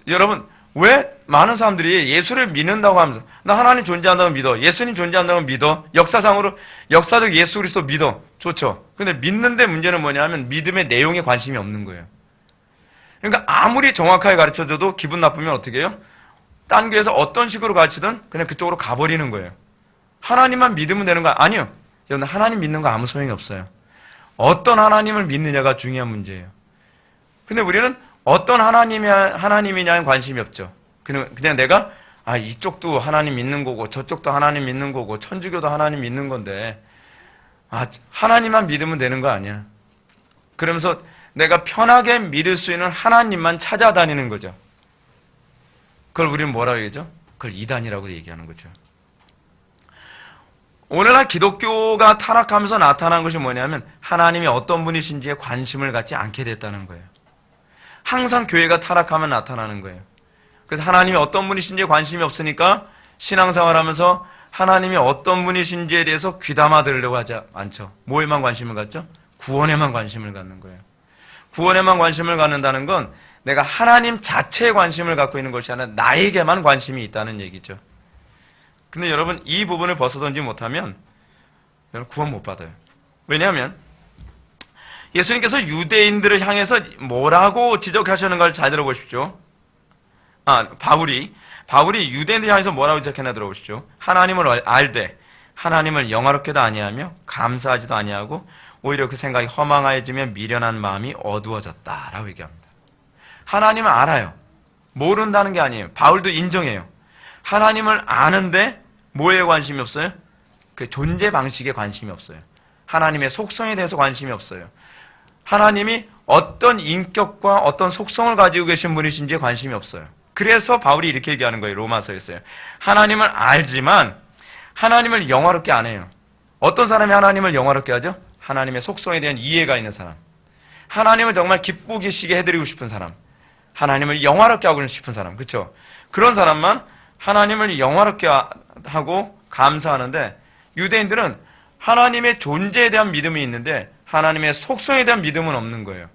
여러분, 왜 많은 사람들이 예수를 믿는다고 하면서 나 하나님 존재한다고 믿어, 예수님 존재한다고 믿어, 역사적 예수 그리스도 믿어, 좋죠. 근데 믿는데 문제는 뭐냐면 믿음의 내용에 관심이 없는 거예요. 그러니까 아무리 정확하게 가르쳐줘도 기분 나쁘면 어떻게 해요? 딴 교회에서 어떤 식으로 가르치든 그냥 그쪽으로 가버리는 거예요. 하나님만 믿으면 되는 거 아니요. 여러분, 하나님 믿는 거 아무 소용이 없어요. 어떤 하나님을 믿느냐가 중요한 문제예요. 근데 우리는 어떤 하나님이냐는 관심이 없죠. 그냥 내가 이쪽도 하나님 믿는 거고 저쪽도 하나님 믿는 거고 천주교도 하나님 믿는 건데 하나님만 믿으면 되는 거 아니야. 그러면서 내가 편하게 믿을 수 있는 하나님만 찾아다니는 거죠. 그걸 우리는 뭐라고 얘기하죠? 그걸 이단이라고 얘기하는 거죠. 오늘날 기독교가 타락하면서 나타난 것이 뭐냐면 하나님이 어떤 분이신지에 관심을 갖지 않게 됐다는 거예요. 항상 교회가 타락하면 나타나는 거예요. 그래서 하나님이 어떤 분이신지에 관심이 없으니까 신앙생활하면서 하나님이 어떤 분이신지에 대해서 귀담아 들으려고 하지 않죠. 뭐에만 관심을 갖죠? 구원에만 관심을 갖는 거예요. 구원에만 관심을 갖는다는 건 내가 하나님 자체에 관심을 갖고 있는 것이 아니라 나에게만 관심이 있다는 얘기죠. 근데 여러분, 이 부분을 벗어던지지 못하면 여러분 구원 못 받아요. 왜냐하면 예수님께서 유대인들을 향해서 뭐라고 지적하시는가를 잘 들어보십시오. 바울이 유대인들을 향해서 뭐라고 지적했나 들어보십시오. 하나님을 알되 하나님을 영화롭게도 아니하며 감사하지도 아니하고 오히려 그 생각이 허망해지며 미련한 마음이 어두워졌다라고 얘기합니다. 하나님을 알아요. 모른다는 게 아니에요. 바울도 인정해요. 하나님을 아는데 뭐에 관심이 없어요? 그 존재 방식에 관심이 없어요. 하나님의 속성에 대해서 관심이 없어요. 하나님이 어떤 인격과 어떤 속성을 가지고 계신 분이신지에 관심이 없어요. 그래서 바울이 이렇게 얘기하는 거예요. 로마서에서요. 하나님을 알지만 하나님을 영화롭게 안 해요. 어떤 사람이 하나님을 영화롭게 하죠? 하나님의 속성에 대한 이해가 있는 사람. 하나님을 정말 기쁘시게 해드리고 싶은 사람. 하나님을 영화롭게 하고 싶은 사람. 그렇죠? 그런 사람만 하나님을 영화롭게 하고 감사하는데 유대인들은 하나님의 존재에 대한 믿음이 있는데 하나님의 속성에 대한 믿음은 없는 거예요.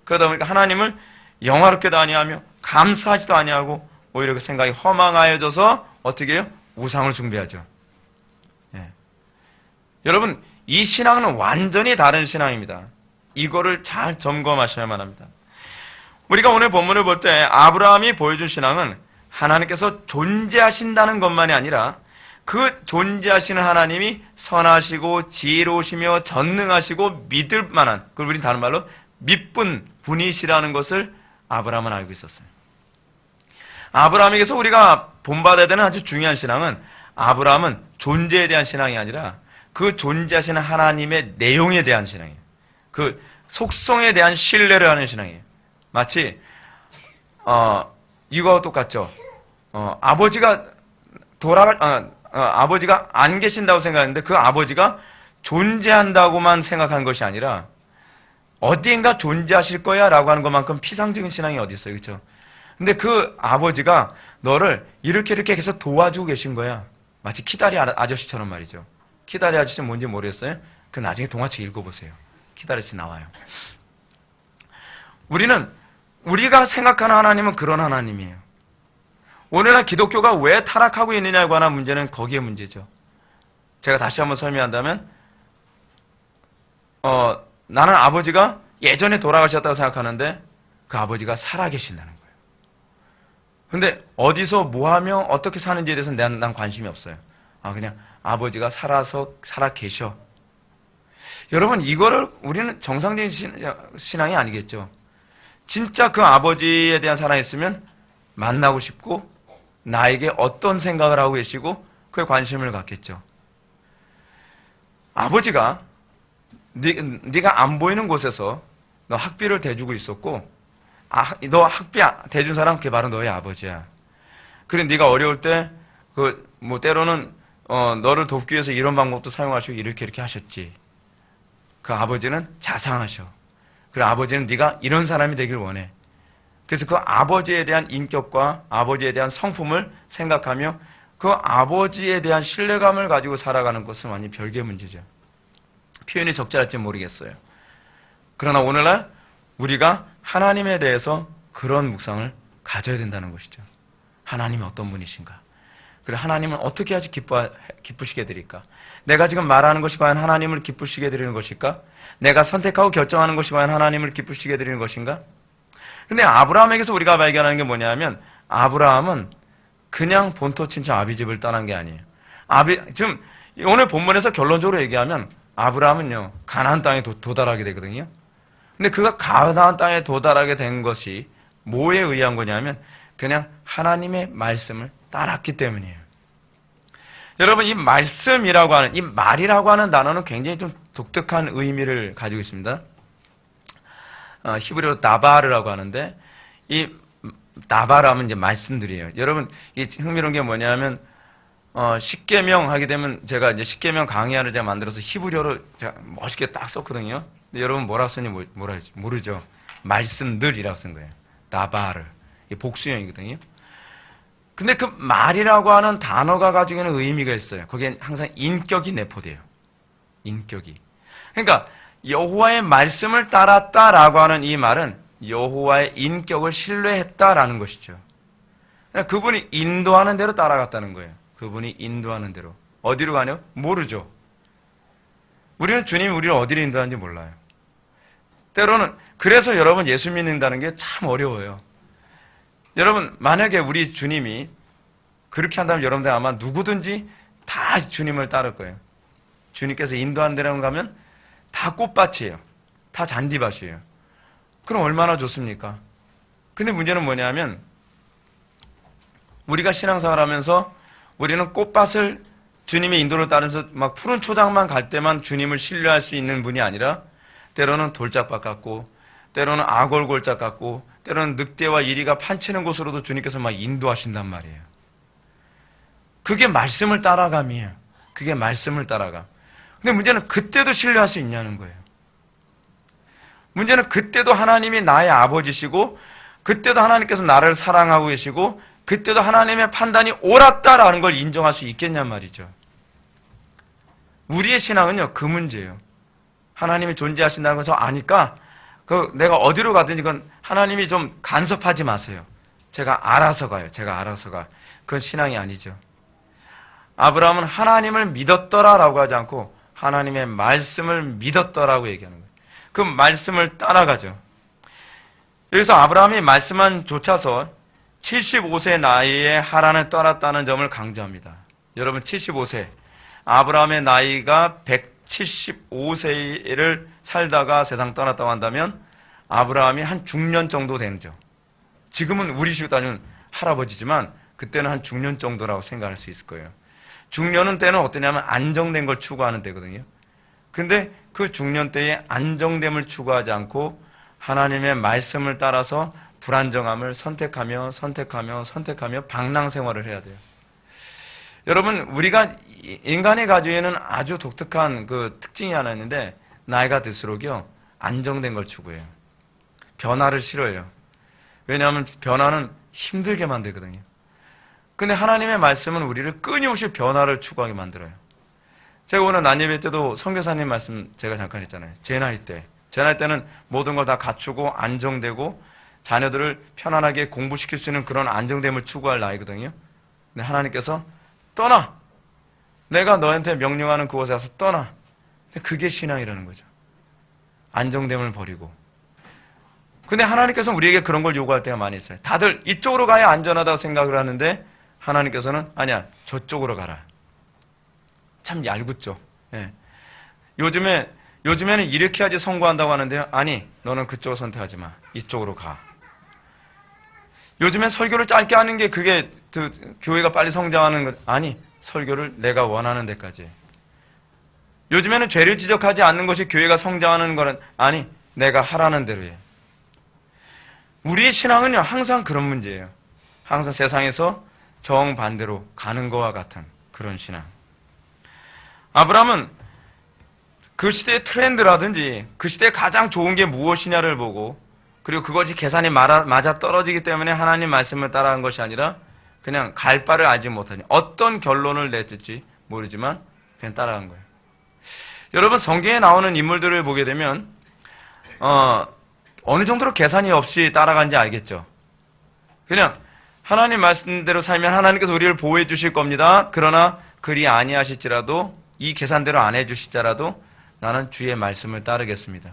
그러다 보니까 하나님을 영화롭게도 아니하며 감사하지도 아니하고 오히려 그 생각이 허망하여져서 어떻게 해요? 우상을 숭배하죠. 예. 여러분, 이 신앙은 완전히 다른 신앙입니다. 이거를 잘 점검하셔야만 합니다. 우리가 오늘 본문을 볼 때 아브라함이 보여준 신앙은 하나님께서 존재하신다는 것만이 아니라 그 존재하시는 하나님이 선하시고 지혜로우시며 전능하시고 믿을 만한, 그걸 우리는 다른 말로 믿분 분이시라는 것을 아브라함은 알고 있었어요. 아브라함에게서 우리가 본받아야 되는 아주 중요한 신앙은 아브라함은 존재에 대한 신앙이 아니라 그 존재하시는 하나님의 내용에 대한 신앙이에요. 그 속성에 대한 신뢰를 하는 신앙이에요. 마치 이거와 똑같죠. 아버지가 아버지가 안 계신다고 생각했는데 그 아버지가 존재한다고만 생각한 것이 아니라 어디인가 존재하실 거야 라고 하는 것만큼 피상적인 신앙이 어디 있어요. 그렇죠? 근데 그 아버지가 너를 이렇게 해서 도와주고 계신 거야. 마치 키다리 아저씨처럼 말이죠. 키다리 아저씨 뭔지 모르겠어요? 그 나중에 동화책 읽어보세요. 키다리 아저씨 나와요. 우리가 생각하는 하나님은 그런 하나님이에요. 오늘날 기독교가 왜 타락하고 있느냐에 관한 문제는 거기에 문제죠. 제가 다시 한번 설명한다면 나는 아버지가 예전에 돌아가셨다고 생각하는데 그 아버지가 살아계신다는 거예요. 근데 어디서 뭐하며 어떻게 사는지에 대해서는 난 관심이 없어요. 그냥 아버지가 살아 계셔. 여러분, 이거를 우리는 정상적인 신앙이 아니겠죠. 진짜 그 아버지에 대한 사랑이 있으면 만나고 싶고 나에게 어떤 생각을 하고 계시고 그에 관심을 갖겠죠. 아버지가 네가 안 보이는 곳에서 너 학비를 대주고 있었고 너 학비 대준 사람 그게 바로 너의 아버지야. 그래 네가 어려울 때 때로는 너를 돕기 위해서 이런 방법도 사용하시고 이렇게 하셨지. 그 아버지는 자상하셔. 그래 아버지는 네가 이런 사람이 되길 원해. 그래서 그 아버지에 대한 인격과 아버지에 대한 성품을 생각하며 그 아버지에 대한 신뢰감을 가지고 살아가는 것은 완전히 별개의 문제죠. 표현이 적절할지 모르겠어요. 그러나 오늘날 우리가 하나님에 대해서 그런 묵상을 가져야 된다는 것이죠. 하나님이 어떤 분이신가? 그래 하나님은 어떻게 하지 기쁘시게 드릴까? 내가 지금 말하는 것이 과연 하나님을 기쁘시게 드리는 것일까? 내가 선택하고 결정하는 것이 과연 하나님을 기쁘시게 드리는 것인가? 근데 아브라함에게서 우리가 발견하는 게 뭐냐면 아브라함은 그냥 본토 친척 아비집을 떠난 게 아니에요. 지금 오늘 본문에서 결론적으로 얘기하면 아브라함은요 가나안 땅에 도달하게 되거든요. 근데 그가 가나안 땅에 도달하게 된 것이 뭐에 의한 거냐면 그냥 하나님의 말씀을 따랐기 때문이에요. 여러분, 이 말씀이라고 하는, 이 말이라고 하는 단어는 굉장히 좀 독특한 의미를 가지고 있습니다. 히브리어로 다바르라고 하는데, 이 다바르하면 이제 말씀들이에요. 여러분, 이 흥미로운 게 뭐냐면, 십계명 하게 되면 제가 이제 십계명 강의안을 제가 만들어서 히브리어로 제가 멋있게 딱 썼거든요. 근데 여러분 뭐라 썼니 모르죠. 말씀들이라고 쓴 거예요. 다바르. 이 복수형이거든요. 근데 그 말이라고 하는 단어가 가지고 있는 의미가 있어요. 거기엔 항상 인격이 내포돼요. 인격이. 그러니까 여호와의 말씀을 따랐다라고 하는 이 말은 여호와의 인격을 신뢰했다라는 것이죠. 그러니까 그분이 인도하는 대로 따라갔다는 거예요. 그분이 인도하는 대로. 어디로 가냐? 모르죠. 우리는 주님이 우리를 어디로 인도하는지 몰라요. 때로는 그래서 여러분 예수 믿는다는 게 참 어려워요. 여러분 만약에 우리 주님이 그렇게 한다면 여러분들 아마 누구든지 다 주님을 따를 거예요. 주님께서 인도하는 데로 가면 다 꽃밭이에요. 다 잔디밭이에요. 그럼 얼마나 좋습니까? 근데 문제는 뭐냐면 우리가 신앙생활 하면서 우리는 꽃밭을 주님의 인도를 따르면서 막 푸른 초장만 갈 때만 주님을 신뢰할 수 있는 분이 아니라 때로는 돌짝밭 같고 때로는 아골골짝 같고 때로는 늑대와 이리가 판치는 곳으로도 주님께서 막 인도하신단 말이에요. 그게 말씀을 따라감이에요. 그게 말씀을 따라감. 근데 문제는 그때도 신뢰할 수 있냐는 거예요. 문제는 그때도 하나님이 나의 아버지시고 그때도 하나님께서 나를 사랑하고 계시고 그때도 하나님의 판단이 옳았다라는 걸 인정할 수 있겠냔 말이죠. 우리의 신앙은요 그 문제예요. 하나님이 존재하신다는 것을 아니까 내가 어디로 가든지 그건 하나님이 좀 간섭하지 마세요. 제가 알아서 가요. 제가 알아서 가. 그건 신앙이 아니죠. 아브라함은 하나님을 믿었더라라고 하지 않고 하나님의 말씀을 믿었더라고 얘기하는 거예요. 그 말씀을 따라가죠. 여기서 아브라함이 말씀만 좇아서 75세 나이에 하란을 떠났다는 점을 강조합니다. 여러분 75세 아브라함의 나이가 175세를 살다가 세상 떠났다고 한다면 아브라함이 한 중년 정도 되죠. 지금은 우리 식으로 따지면 할아버지지만 그때는 한 중년 정도라고 생각할 수 있을 거예요. 중년은 때는 어떠냐면 안정된 걸 추구하는 때거든요. 근데 그 중년 때에 안정됨을 추구하지 않고 하나님의 말씀을 따라서 불안정함을 선택하며 방랑 생활을 해야 돼요. 여러분 우리가 인간이 가지고 있는 아주 독특한 그 특징이 하나 있는데 나이가 들수록요 안정된 걸 추구해요. 변화를 싫어해요. 왜냐하면 변화는 힘들게 만들거든요. 근데 하나님의 말씀은 우리를 끊임없이 변화를 추구하게 만들어요. 제가 오늘 난예배 때도 선교사님 말씀 제가 잠깐 했잖아요. 제 나이 때는 모든 걸 다 갖추고 안정되고 자녀들을 편안하게 공부시킬 수 있는 그런 안정됨을 추구할 나이거든요. 근데 하나님께서 떠나! 내가 너한테 명령하는 그곳에 가서 떠나! 근데 그게 신앙이라는 거죠. 안정됨을 버리고. 근데 하나님께서는 우리에게 그런 걸 요구할 때가 많이 있어요. 다들 이쪽으로 가야 안전하다고 생각을 하는데 하나님께서는 아니야, 저쪽으로 가라. 참 얄궂죠. 예. 요즘에는 이렇게 하지 성공한다고 하는데요. 아니, 너는 그쪽을 선택하지 마. 이쪽으로 가. 요즘엔 설교를 짧게 하는 게 그게 교회가 빨리 성장하는 것. 아니, 설교를 내가 원하는 데까지 해. 요즘에는 죄를 지적하지 않는 것이 교회가 성장하는 거는 아니, 내가 하라는 대로 해. 우리의 신앙은요, 항상 그런 문제예요. 항상 세상에서 정반대로 가는 것과 같은 그런 신앙. 아브라함은 그 시대의 트렌드라든지 그 시대에 가장 좋은 게 무엇이냐를 보고 그리고 그것이 계산이 맞아 떨어지기 때문에 하나님 말씀을 따라한 것이 아니라 그냥 갈 바를 알지 못하니 어떤 결론을 냈을지 모르지만 그냥 따라간 거예요. 여러분 성경에 나오는 인물들을 보게 되면 어느 정도로 계산이 없이 따라간지 알겠죠. 그냥 하나님 말씀대로 살면 하나님께서 우리를 보호해 주실 겁니다. 그러나 그리 아니하실지라도 이 계산대로 안 해주시더라도 나는 주의 말씀을 따르겠습니다.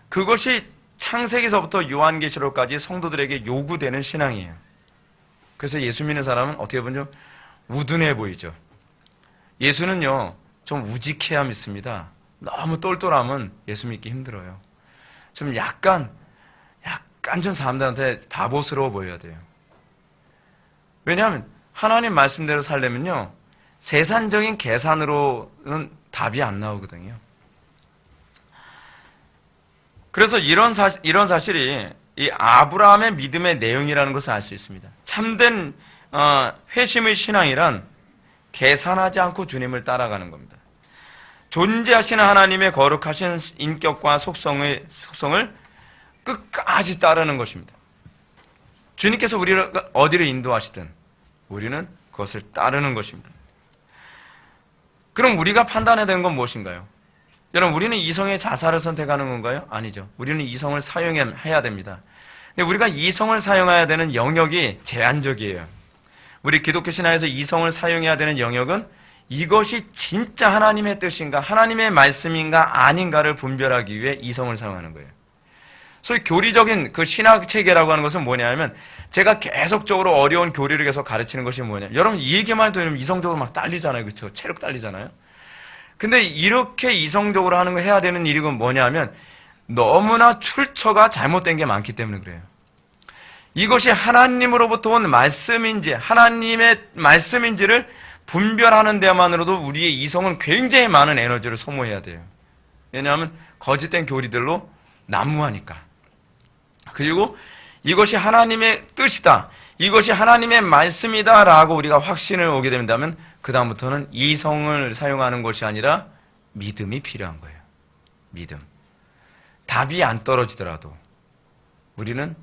그것이 창세기서부터 요한계시록까지 성도들에게 요구되는 신앙이에요. 그래서 예수 믿는 사람은 어떻게 보면 좀 우둔해 보이죠. 예수는요, 좀 우직해야 믿습니다. 너무 똘똘하면 예수 믿기 힘들어요. 좀 약간 좀 사람들한테 바보스러워 보여야 돼요. 왜냐하면 하나님 말씀대로 살려면요, 세상적인 계산으로는 답이 안 나오거든요. 그래서 이런 사실이 이 아브라함의 믿음의 내용이라는 것을 알 수 있습니다. 참된 회심의 신앙이란 계산하지 않고 주님을 따라가는 겁니다. 존재하시는 하나님의 거룩하신 인격과 속성을 끝까지 따르는 것입니다. 주님께서 우리를 어디를 인도하시든 우리는 그것을 따르는 것입니다. 그럼 우리가 판단해야 되는 건 무엇인가요? 여러분, 우리는 이성의 자살을 선택하는 건가요? 아니죠. 우리는 이성을 사용해야 됩니다. 근데 우리가 이성을 사용해야 되는 영역이 제한적이에요. 우리 기독교 신앙에서 이성을 사용해야 되는 영역은 이것이 진짜 하나님의 뜻인가, 하나님의 말씀인가 아닌가를 분별하기 위해 이성을 사용하는 거예요. 소위 교리적인 그 신학 체계라고 하는 것은 뭐냐면, 제가 계속적으로 어려운 교리를 계속 가르치는 것이 뭐냐. 여러분, 이 얘기만 해도 이성적으로 막 딸리잖아요. 그렇죠? 체력 딸리잖아요. 근데 이렇게 이성적으로 하는 거 해야 되는 일이 뭐냐면, 너무나 출처가 잘못된 게 많기 때문에 그래요. 이것이 하나님으로부터 온 말씀인지 하나님의 말씀인지를 분별하는 데만으로도 우리의 이성은 굉장히 많은 에너지를 소모해야 돼요. 왜냐하면 거짓된 교리들로 난무하니까. 그리고 이것이 하나님의 뜻이다, 이것이 하나님의 말씀이다 라고 우리가 확신을 오게 된다면 그 다음부터는 이성을 사용하는 것이 아니라 믿음이 필요한 거예요. 믿음. 답이 안 떨어지더라도 우리는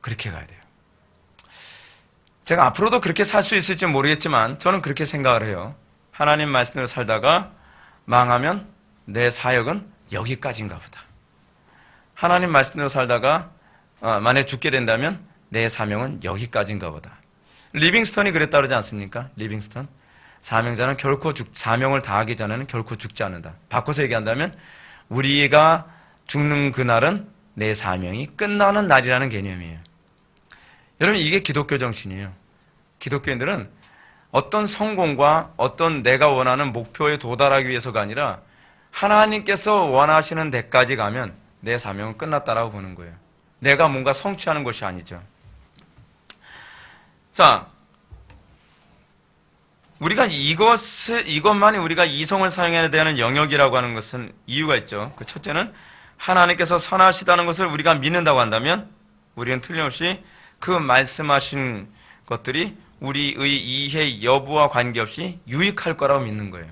그렇게 가야 돼요. 제가 앞으로도 그렇게 살 수 있을지 모르겠지만 저는 그렇게 생각을 해요. 하나님 말씀대로 살다가 망하면 내 사역은 여기까지인가 보다. 하나님 말씀대로 살다가 만약에 죽게 된다면 내 사명은 여기까지인가 보다. 리빙스턴이 그랬다 그러지 않습니까? 리빙스턴. 사명자는 결코 사명을 다하기 전에는 결코 죽지 않는다. 바꿔서 얘기한다면 우리가 죽는 그날은 내 사명이 끝나는 날이라는 개념이에요. 여러분, 이게 기독교 정신이에요. 기독교인들은 어떤 성공과 어떤 내가 원하는 목표에 도달하기 위해서가 아니라 하나님께서 원하시는 데까지 가면 내 사명은 끝났다라고 보는 거예요. 내가 뭔가 성취하는 것이 아니죠. 자, 우리가 이것만이 우리가 이성을 사용해야 되는 영역이라고 하는 것은 이유가 있죠. 그 첫째는 하나님께서 선하시다는 것을 우리가 믿는다고 한다면 우리는 틀림없이 그 말씀하신 것들이 우리의 이해 여부와 관계없이 유익할 거라고 믿는 거예요.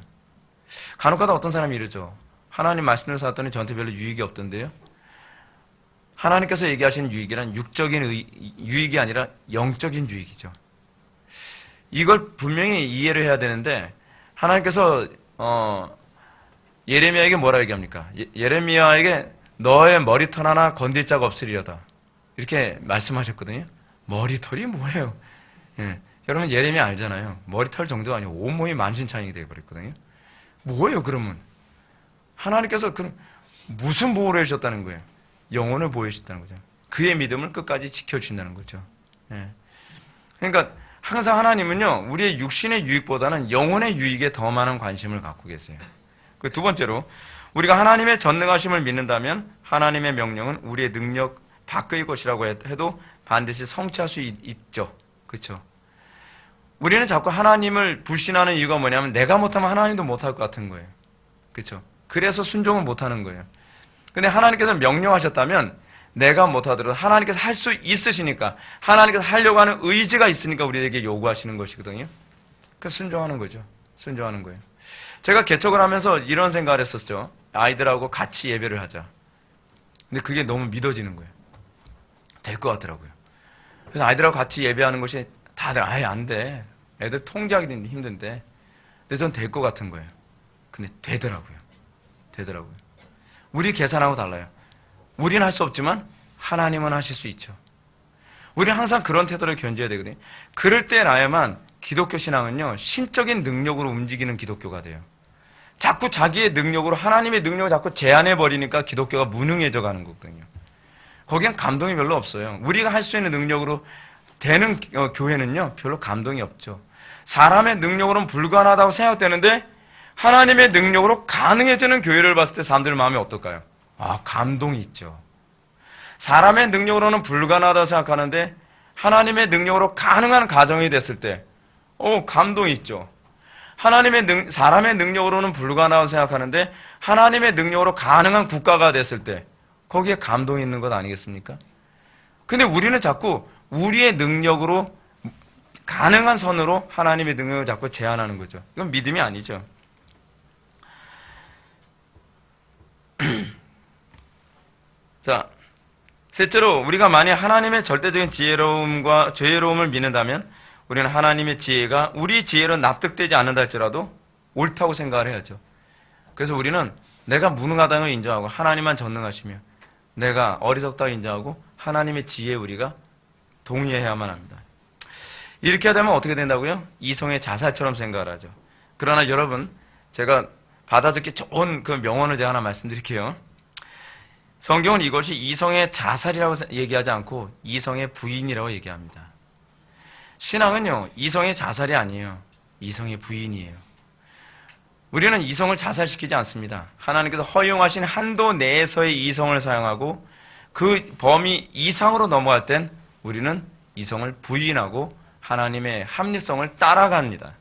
간혹가다 어떤 사람이 이러죠. 하나님 말씀을 살았더니 저한테 별로 유익이 없던데요. 하나님께서 얘기하시는 유익이란 육적인 유익이 아니라 영적인 유익이죠. 이걸 분명히 이해를 해야 되는데 하나님께서 예레미야에게 뭐라 얘기합니까? 예레미야에게 너의 머리털 하나 건들 자가 없으리로다, 이렇게 말씀하셨거든요. 머리털이 뭐예요? 예. 여러분, 예레미야 알잖아요. 머리털 정도가 아니고 온몸이 만신창이 되어버렸거든요. 뭐예요 그러면? 하나님께서 그럼 무슨 보호를 해주셨다는 거예요? 영혼을 보여주셨다는 거죠. 그의 믿음을 끝까지 지켜주신다는 거죠. 예. 그러니까 항상 하나님은요, 우리의 육신의 유익보다는 영혼의 유익에 더 많은 관심을 갖고 계세요. 그 두 번째로, 우리가 하나님의 전능하심을 믿는다면 하나님의 명령은 우리의 능력 밖의 것이라고 해도 반드시 성취할 수 있죠. 그렇죠? 우리는 자꾸 하나님을 불신하는 이유가 뭐냐면 내가 못하면 하나님도 못할 것 같은 거예요. 그렇죠? 그래서 순종을 못하는 거예요. 근데 하나님께서 명령하셨다면 내가 못하더라도 하나님께서 할 수 있으시니까, 하나님께서 하려고 하는 의지가 있으니까 우리에게 요구하시는 것이거든요. 그래서 순종하는 거죠. 순종하는 거예요. 제가 개척을 하면서 이런 생각을 했었죠. 아이들하고 같이 예배를 하자. 근데 그게 너무 믿어지는 거예요. 될 것 같더라고요. 그래서 아이들하고 같이 예배하는 것이 다들 아예 안 돼. 애들 통제하기도 힘든데. 근데 전 될 것 같은 거예요. 근데 되더라고요. 되더라고요. 우리 계산하고 달라요. 우리는 할 수 없지만 하나님은 하실 수 있죠. 우리는 항상 그런 태도를 견져야 되거든요. 그럴 때라야만 기독교 신앙은요, 신적인 능력으로 움직이는 기독교가 돼요. 자꾸 자기의 능력으로 하나님의 능력을 자꾸 제한해 버리니까 기독교가 무능해져 가는 거거든요. 거기엔 감동이 별로 없어요. 우리가 할 수 있는 능력으로 되는 교회는요, 별로 감동이 없죠. 사람의 능력으로는 불가능하다고 생각되는데 하나님의 능력으로 가능해지는 교회를 봤을 때 사람들 마음이 어떨까요? 감동이 있죠. 사람의 능력으로는 불가능하다고 생각하는데 하나님의 능력으로 가능한 가정이 됐을 때 감동이 있죠. 사람의 능력으로는 불가능하다고 생각하는데 하나님의 능력으로 가능한 국가가 됐을 때 거기에 감동이 있는 것 아니겠습니까? 근데 우리는 자꾸 우리의 능력으로 가능한 선으로 하나님의 능력을 자꾸 제한하는 거죠. 이건 믿음이 아니죠. 자, 셋째로 우리가 만약 하나님의 절대적인 지혜로움과 죄로움을 믿는다면 우리는 하나님의 지혜가 우리 지혜로 납득되지 않는다 할지라도 옳다고 생각을 해야죠. 그래서 우리는 내가 무능하다는 걸 인정하고 하나님만 전능하시며 내가 어리석다고 인정하고 하나님의 지혜에 우리가 동의해야만 합니다. 이렇게 하면 어떻게 된다고요? 이성의 자살처럼 생각을 하죠. 그러나 여러분, 제가 받아듣기 좋은 그 명언을 제가 하나 말씀드릴게요. 성경은 이것이 이성의 자살이라고 얘기하지 않고 이성의 부인이라고 얘기합니다. 신앙은요, 이성의 자살이 아니에요. 이성의 부인이에요. 우리는 이성을 자살시키지 않습니다. 하나님께서 허용하신 한도 내에서의 이성을 사용하고 그 범위 이상으로 넘어갈 땐 우리는 이성을 부인하고 하나님의 합리성을 따라갑니다.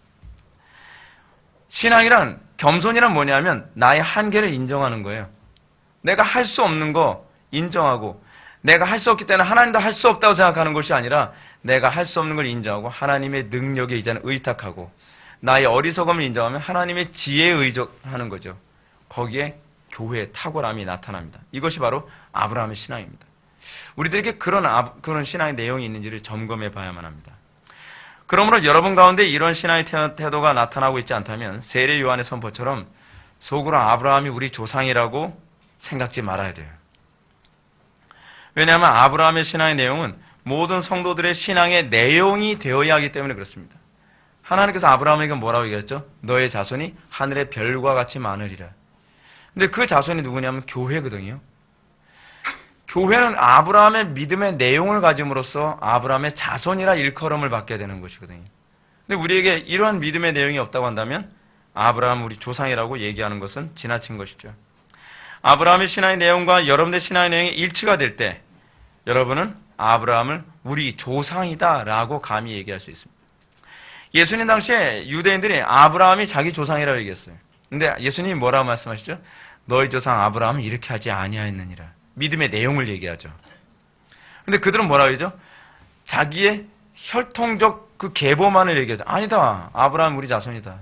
신앙이란, 겸손이란 뭐냐면 나의 한계를 인정하는 거예요. 내가 할 수 없는 거 인정하고 내가 할 수 없기 때문에 하나님도 할 수 없다고 생각하는 것이 아니라 내가 할 수 없는 걸 인정하고 하나님의 능력에 이제는 의탁하고 나의 어리석음을 인정하면 하나님의 지혜에 의존하는 거죠. 거기에 교회의 탁월함이 나타납니다. 이것이 바로 아브라함의 신앙입니다. 우리들에게 그런 신앙의 내용이 있는지를 점검해 봐야만 합니다. 그러므로 여러분 가운데 이런 신앙의 태도가 나타나고 있지 않다면 세례 요한의 선포처럼 속으로 아브라함이 우리 조상이라고 생각지 말아야 돼요. 왜냐하면 아브라함의 신앙의 내용은 모든 성도들의 신앙의 내용이 되어야 하기 때문에 그렇습니다. 하나님께서 아브라함에게 뭐라고 얘기했죠? 너의 자손이 하늘의 별과 같이 많으리라. 근데 그 자손이 누구냐면 교회거든요. 교회는 아브라함의 믿음의 내용을 가짐으로써 아브라함의 자손이라 일컬음을 받게 되는 것이거든요. 근데 우리에게 이러한 믿음의 내용이 없다고 한다면 아브라함 우리 조상이라고 얘기하는 것은 지나친 것이죠. 아브라함의 신앙의 내용과 여러분의 신앙의 내용이 일치가 될 때 여러분은 아브라함을 우리 조상이다 라고 감히 얘기할 수 있습니다. 예수님 당시에 유대인들이 아브라함이 자기 조상이라고 얘기했어요. 근데 예수님이 뭐라고 말씀하시죠? 너희 조상 아브라함은 이렇게 하지 아니하였느니라. 믿음의 내용을 얘기하죠. 근데 그들은 뭐라고 하죠? 자기의 혈통적 그 계보만을 얘기하죠. 아니다. 아브라함 우리 자손이다.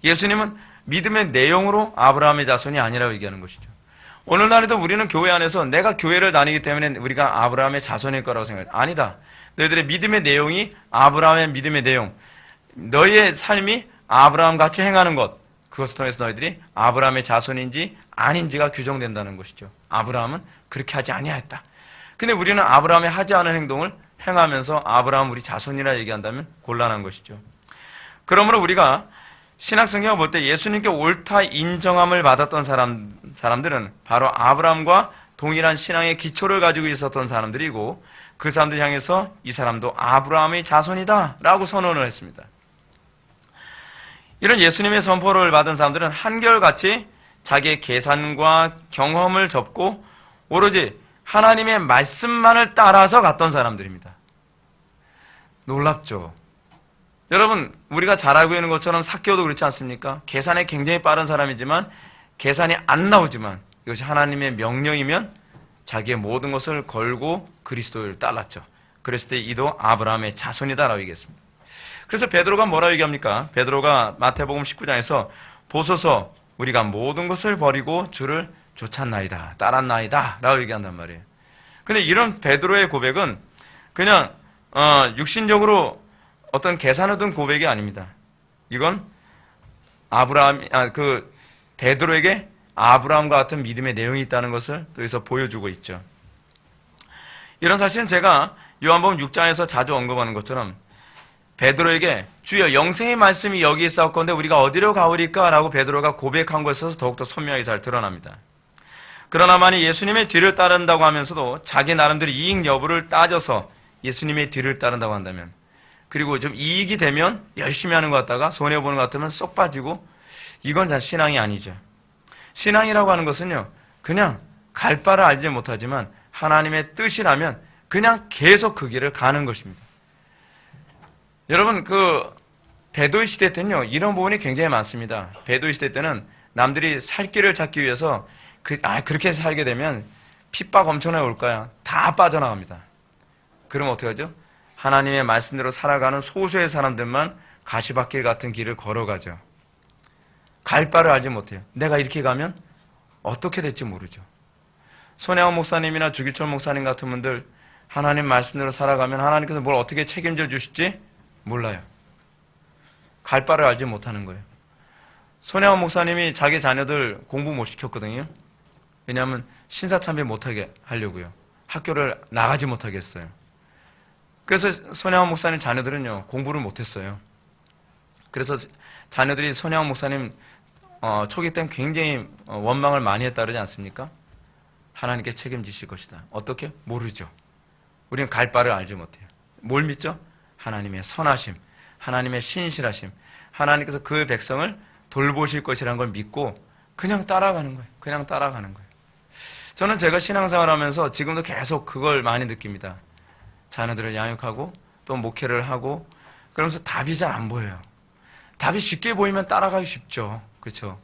예수님은 믿음의 내용으로 아브라함의 자손이 아니라고 얘기하는 것이죠. 오늘날에도 우리는 교회 안에서 내가 교회를 다니기 때문에 우리가 아브라함의 자손일 거라고 생각해요. 아니다. 너희들의 믿음의 내용이 아브라함의 믿음의 내용, 너희의 삶이 아브라함 같이 행하는 것, 그것을 통해서 너희들이 아브라함의 자손인지 아닌지가 규정된다는 것이죠. 아브라함은 그렇게 하지 아니하였다. 근데 우리는 아브라함이 하지 않은 행동을 행하면서 아브라함 우리 자손이라 얘기한다면 곤란한 것이죠. 그러므로 우리가 신학성경을 볼 때 예수님께 옳다 인정함을 받았던 사람들은 바로 아브라함과 동일한 신앙의 기초를 가지고 있었던 사람들이고 그 사람들 향해서 이 사람도 아브라함의 자손이다 라고 선언을 했습니다. 이런 예수님의 선포를 받은 사람들은 한결같이 자기의 계산과 경험을 접고 오로지 하나님의 말씀만을 따라서 갔던 사람들입니다. 놀랍죠? 여러분, 우리가 잘 알고 있는 것처럼 삭개오도 그렇지 않습니까? 계산에 굉장히 빠른 사람이지만 계산이 안 나오지만 이것이 하나님의 명령이면 자기의 모든 것을 걸고 그리스도를 따랐죠. 그랬을 때 이도 아브라함의 자손이다라고 얘기했습니다. 그래서 베드로가 뭐라고 얘기합니까? 베드로가 마태복음 19장에서 보소서 우리가 모든 것을 버리고 주를 쫓았나이다, 따랐나이다 라고 얘기한단 말이에요. 근데 이런 베드로의 고백은 그냥 육신적으로 어떤 계산을 둔 고백이 아닙니다. 이건 베드로에게 아브라함과 같은 믿음의 내용이 있다는 것을 또 여기서 보여주고 있죠. 이런 사실은 제가 요한복음 6장에서 자주 언급하는 것처럼 베드로에게 주여 영생의 말씀이 여기 있사옵건대 우리가 어디로 가오리까? 라고 베드로가 고백한 것에 있어서 더욱더 선명하게 잘 드러납니다. 그러나 만약 예수님의 뒤를 따른다고 하면서도 자기 나름대로 이익 여부를 따져서 예수님의 뒤를 따른다고 한다면, 그리고 좀 이익이 되면 열심히 하는 것 같다가 손해보는 것 같으면 쏙 빠지고, 이건 잘 신앙이 아니죠. 신앙이라고 하는 것은요, 그냥 갈 바를 알지 못하지만 하나님의 뜻이라면 그냥 계속 그 길을 가는 것입니다. 여러분, 베드로의 시대 때는요, 이런 부분이 굉장히 많습니다. 베드로의 시대 때는 남들이 살 길을 찾기 위해서 그렇게 살게 되면 핍박 엄청나게 올 거야. 다 빠져나갑니다. 그럼 어떻게 하죠? 하나님의 말씀대로 살아가는 소수의 사람들만 가시밭길 같은 길을 걸어가죠. 갈 바를 알지 못해요. 내가 이렇게 가면 어떻게 될지 모르죠. 손혜원 목사님이나 주기철 목사님 같은 분들 하나님 말씀대로 살아가면 하나님께서 뭘 어떻게 책임져 주실지 몰라요. 갈 바를 알지 못하는 거예요. 손혜원 목사님이 자기 자녀들 공부 못 시켰거든요. 왜냐하면 신사참배 못하게 하려고요. 학교를 나가지 못하게 했어요. 그래서 손혜원 목사님 자녀들은요, 공부를 못했어요. 그래서 자녀들이 손혜원 목사님 초기 때는 굉장히 원망을 많이 했다 그러지 않습니까? 하나님께 책임지실 것이다. 어떻게? 모르죠. 우리는 갈 바를 알지 못해요. 뭘 믿죠? 하나님의 선하심, 하나님의 신실하심, 하나님께서 그 백성을 돌보실 것이라는 걸 믿고 그냥 따라가는 거예요. 그냥 따라가는 거예요. 저는 제가 신앙생활하면서 지금도 계속 그걸 많이 느낍니다. 자녀들을 양육하고 또 목회를 하고 그러면서 답이 잘 안 보여요. 답이 쉽게 보이면 따라가기 쉽죠. 그렇죠?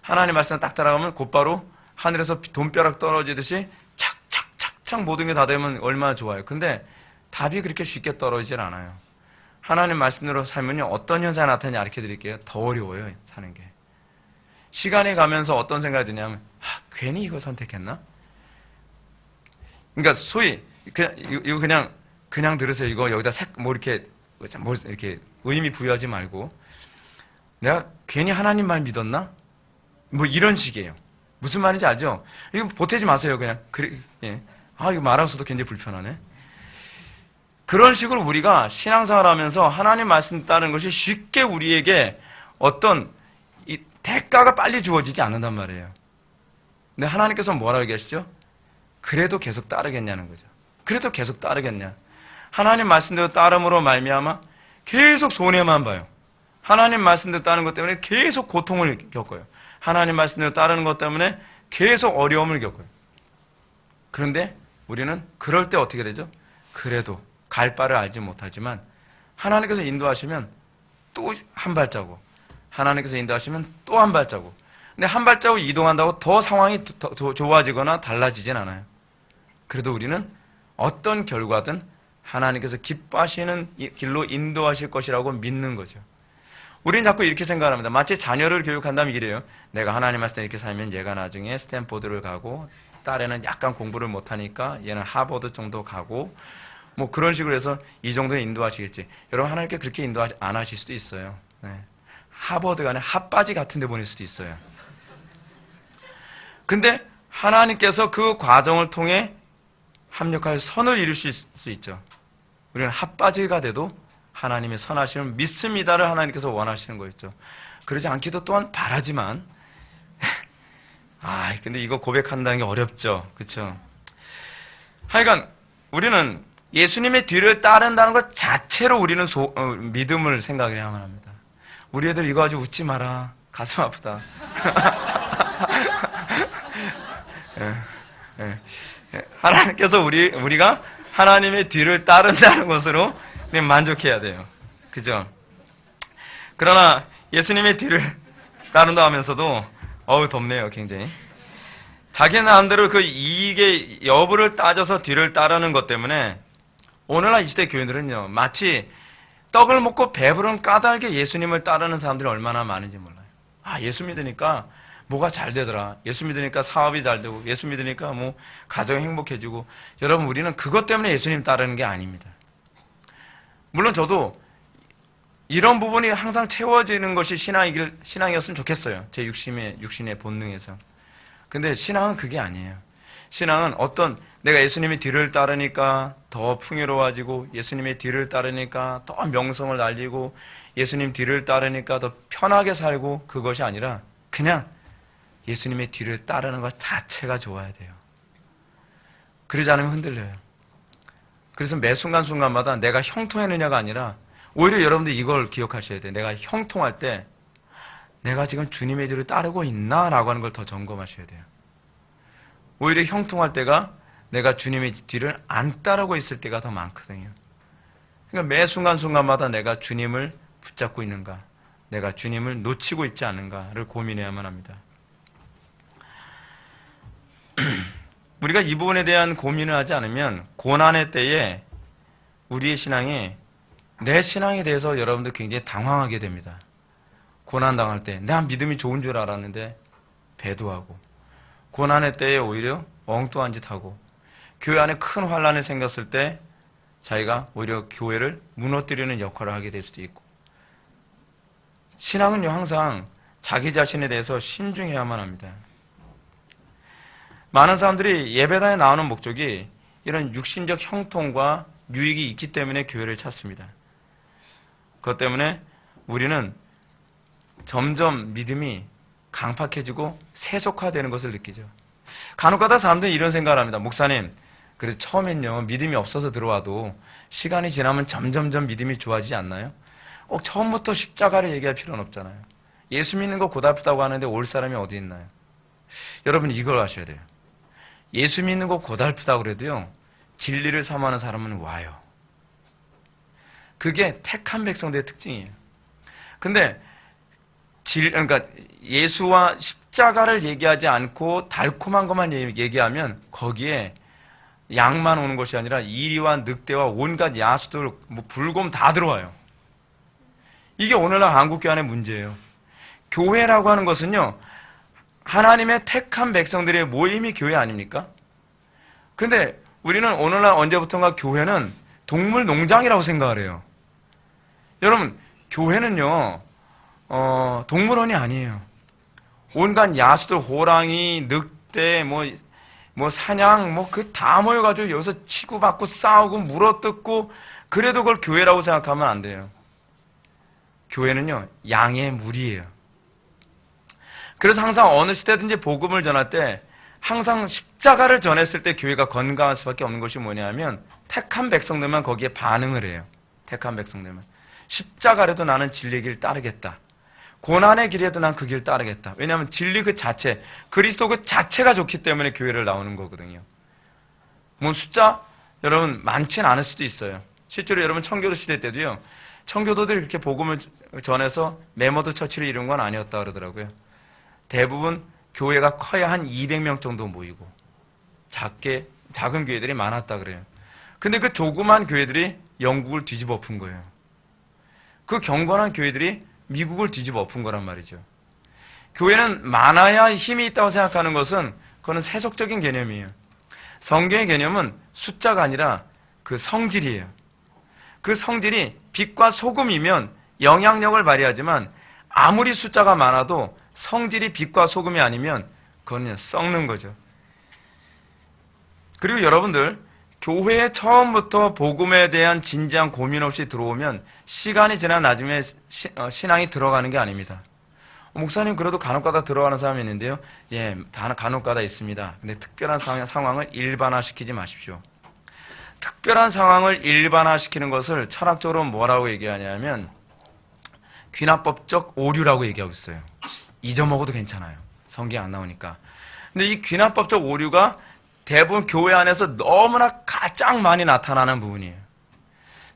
하나님 말씀 딱 따라가면 곧바로 하늘에서 돈벼락 떨어지듯이 착착착착 모든 게 다 되면 얼마나 좋아요. 근데 답이 그렇게 쉽게 떨어지질 않아요. 하나님 말씀대로 살면요, 어떤 현상이 나타나는지 알려 드릴게요. 더 어려워요, 사는 게. 시간이 가면서 어떤 생각이 드냐면, 괜히 이거 선택했나? 그러니까 소위 이거 그냥 들으세요. 이거 여기다 이렇게 의미 부여하지 말고, 내가 괜히 하나님 말 믿었나? 뭐 이런 식이에요. 무슨 말인지 알죠? 이거 보태지 마세요. 그냥 예. 이거 말하면서도 굉장히 불편하네. 그런 식으로 우리가 신앙생활하면서 하나님 말씀 따르는 것이 쉽게 우리에게 어떤 대가가 빨리 주어지지 않는단 말이에요. 근데 하나님께서 뭐라고 얘기하시죠? 그래도 계속 따르겠냐는 거죠. 그래도 계속 따르겠냐. 하나님 말씀대로 따름으로 말미암아 계속 손해만 봐요. 하나님 말씀대로 따르는 것 때문에 계속 고통을 겪어요. 하나님 말씀대로 따르는 것 때문에 계속 어려움을 겪어요. 그런데 우리는 그럴 때 어떻게 되죠? 그래도 갈 바를 알지 못하지만 하나님께서 인도하시면 또 한 발자국, 하나님께서 인도하시면 또 한 발자국. 근데 한 발자국 이동한다고 더 상황이 더 좋아지거나 달라지진 않아요. 그래도 우리는 어떤 결과든 하나님께서 기뻐하시는 길로 인도하실 것이라고 믿는 거죠. 우리는 자꾸 이렇게 생각합니다. 마치 자녀를 교육한다면 이래요. 내가 하나님 말씀에 이렇게 살면 얘가 나중에 스탠포드를 가고, 딸애는 약간 공부를 못하니까 얘는 하버드 정도 가고, 뭐 그런 식으로 해서 이 정도는 인도하시겠지. 여러분, 하나님께 그렇게 인도 안 하실 수도 있어요. 네. 하버드가 아니라 핫바지 같은 데 보낼 수도 있어요. 근데 하나님께서 그 과정을 통해 합력할 선을 이루실 수 있죠. 우리는 핫바지가 돼도 하나님의 선하심을 믿습니다를 하나님께서 원하시는 거였죠. 그러지 않기도 또한 바라지만, 근데 이거 고백한다는 게 어렵죠. 그렇죠? 하여간 우리는 예수님의 뒤를 따른다는 것 자체로 우리는 믿음을 생각해야만 합니다. 우리 애들 이거 아주 웃지 마라. 가슴 아프다. 하나님께서 우리가 하나님의 뒤를 따른다는 것으로 만족해야 돼요. 그죠? 그러나 예수님의 뒤를 따른다 하면서도 덥네요, 굉장히. 자기 나름대로 그 이익의 여부를 따져서 뒤를 따르는 것 때문에 오늘날 이 시대 교인들은요, 마치 떡을 먹고 배부른 까닭에 예수님을 따르는 사람들이 얼마나 많은지 몰라요. 예수 믿으니까 뭐가 잘 되더라. 예수 믿으니까 사업이 잘 되고, 예수 믿으니까 뭐 가정이 행복해지고. 여러분, 우리는 그것 때문에 예수님 따르는 게 아닙니다. 물론 저도 이런 부분이 항상 채워지는 것이 신앙이었으면 좋겠어요. 제 육신의 본능에서. 근데 신앙은 그게 아니에요. 신앙은 내가 예수님의 뒤를 따르니까 더 풍요로워지고, 예수님의 뒤를 따르니까 더 명성을 날리고, 예수님 뒤를 따르니까 더 편하게 살고, 그것이 아니라 그냥 예수님의 뒤를 따르는 것 자체가 좋아야 돼요. 그러지 않으면 흔들려요. 그래서 매 순간순간마다 내가 형통했느냐가 아니라 오히려 여러분들 이걸 기억하셔야 돼요. 내가 형통할 때 내가 지금 주님의 뒤를 따르고 있나? 라고 하는 걸 더 점검하셔야 돼요. 오히려 형통할 때가 내가 주님의 뒤를 안 따르고 있을 때가 더 많거든요. 그러니까 매 순간순간마다 내가 주님을 붙잡고 있는가, 내가 주님을 놓치고 있지 않은가를 고민해야만 합니다. 우리가 이 부분에 대한 고민을 하지 않으면 고난의 때에 우리의 신앙이, 내 신앙에 대해서 여러분들 굉장히 당황하게 됩니다. 고난당할 때 내가 믿음이 좋은 줄 알았는데 배도하고, 고난의 때에 오히려 엉뚱한 짓 하고, 교회 안에 큰 환란이 생겼을 때 자기가 오히려 교회를 무너뜨리는 역할을 하게 될 수도 있고, 신앙은요 항상 자기 자신에 대해서 신중해야만 합니다. 많은 사람들이 예배당에 나오는 목적이 이런 육신적 형통과 유익이 있기 때문에 교회를 찾습니다. 그것 때문에 우리는 점점 믿음이 강팍해지고 세속화되는 것을 느끼죠. 간혹가다 사람들이 이런 생각을 합니다. 목사님, 그래서 처음엔요 믿음이 없어서 들어와도 시간이 지나면 점점점 믿음이 좋아지지 않나요? 꼭 처음부터 십자가를 얘기할 필요는 없잖아요. 예수 믿는 거 고달프다고 하는데 올 사람이 어디 있나요? 여러분 이걸 아셔야 돼요. 예수 믿는 거 고달프다고 그래도요 진리를 삼하는 사람은 와요. 그게 택한 백성들의 특징이에요. 근데 그러니까 예수와 십자가를 얘기하지 않고 달콤한 것만 얘기하면 거기에 양만 오는 것이 아니라 이리와 늑대와 온갖 야수들, 뭐 불곰 다 들어와요. 이게 오늘날 한국교회 안의 문제예요. 교회라고 하는 것은요 하나님의 택한 백성들의 모임이 교회 아닙니까? 근데 우리는 오늘날 언제부턴가 교회는 동물 농장이라고 생각을 해요. 여러분 교회는요 동물원이 아니에요. 온갖 야수들, 호랑이, 늑대, 뭐 사냥, 그 다 모여가지고 여기서 치고받고 싸우고 물어뜯고, 그래도 그걸 교회라고 생각하면 안 돼요. 교회는요 양의 무리예요. 그래서 항상 어느 시대든지 복음을 전할 때 항상 십자가를 전했을 때 교회가 건강할 수밖에 없는 것이 뭐냐면 택한 백성들만 거기에 반응을 해요. 택한 백성들만. 십자가라도 나는 진리의 길 따르겠다. 고난의 길에도 난 그 길 따르겠다. 왜냐하면 진리 그 자체, 그리스도 그 자체가 좋기 때문에 교회를 나오는 거거든요. 뭐 숫자 여러분 많지는 않을 수도 있어요. 실제로 여러분 청교도 시대 때도요 청교도들이 그렇게 복음을 전해서 메모드 처치를 이룬 건 아니었다 그러더라고요. 대부분 교회가 커야 한 200명 정도 모이고 작은 교회들이 많았다 그래요. 근데 그 조그만 교회들이 영국을 뒤집어 엎은 거예요. 그 경건한 교회들이 미국을 뒤집어 엎은 거란 말이죠. 교회는 많아야 힘이 있다고 생각하는 것은 그거는 세속적인 개념이에요. 성경의 개념은 숫자가 아니라 그 성질이에요. 그 성질이 빛과 소금이면 영향력을 발휘하지만 아무리 숫자가 많아도 성질이 빛과 소금이 아니면 그건 썩는 거죠. 그리고 여러분들 교회에 처음부터 복음에 대한 진지한 고민 없이 들어오면 시간이 지나 나중에 신앙이 들어가는 게 아닙니다. 목사님 그래도 간혹가다 들어가는 사람이 있는데요. 예, 간혹가다 있습니다. 근데 특별한 상황을 일반화시키지 마십시오. 특별한 상황을 일반화시키는 것을 철학적으로 뭐라고 얘기하냐면 귀납법적 오류라고 얘기하고 있어요. 잊어먹어도 괜찮아요. 성경에 안 나오니까. 근데 이 귀납법적 오류가 대부분 교회 안에서 너무나 가장 많이 나타나는 부분이에요.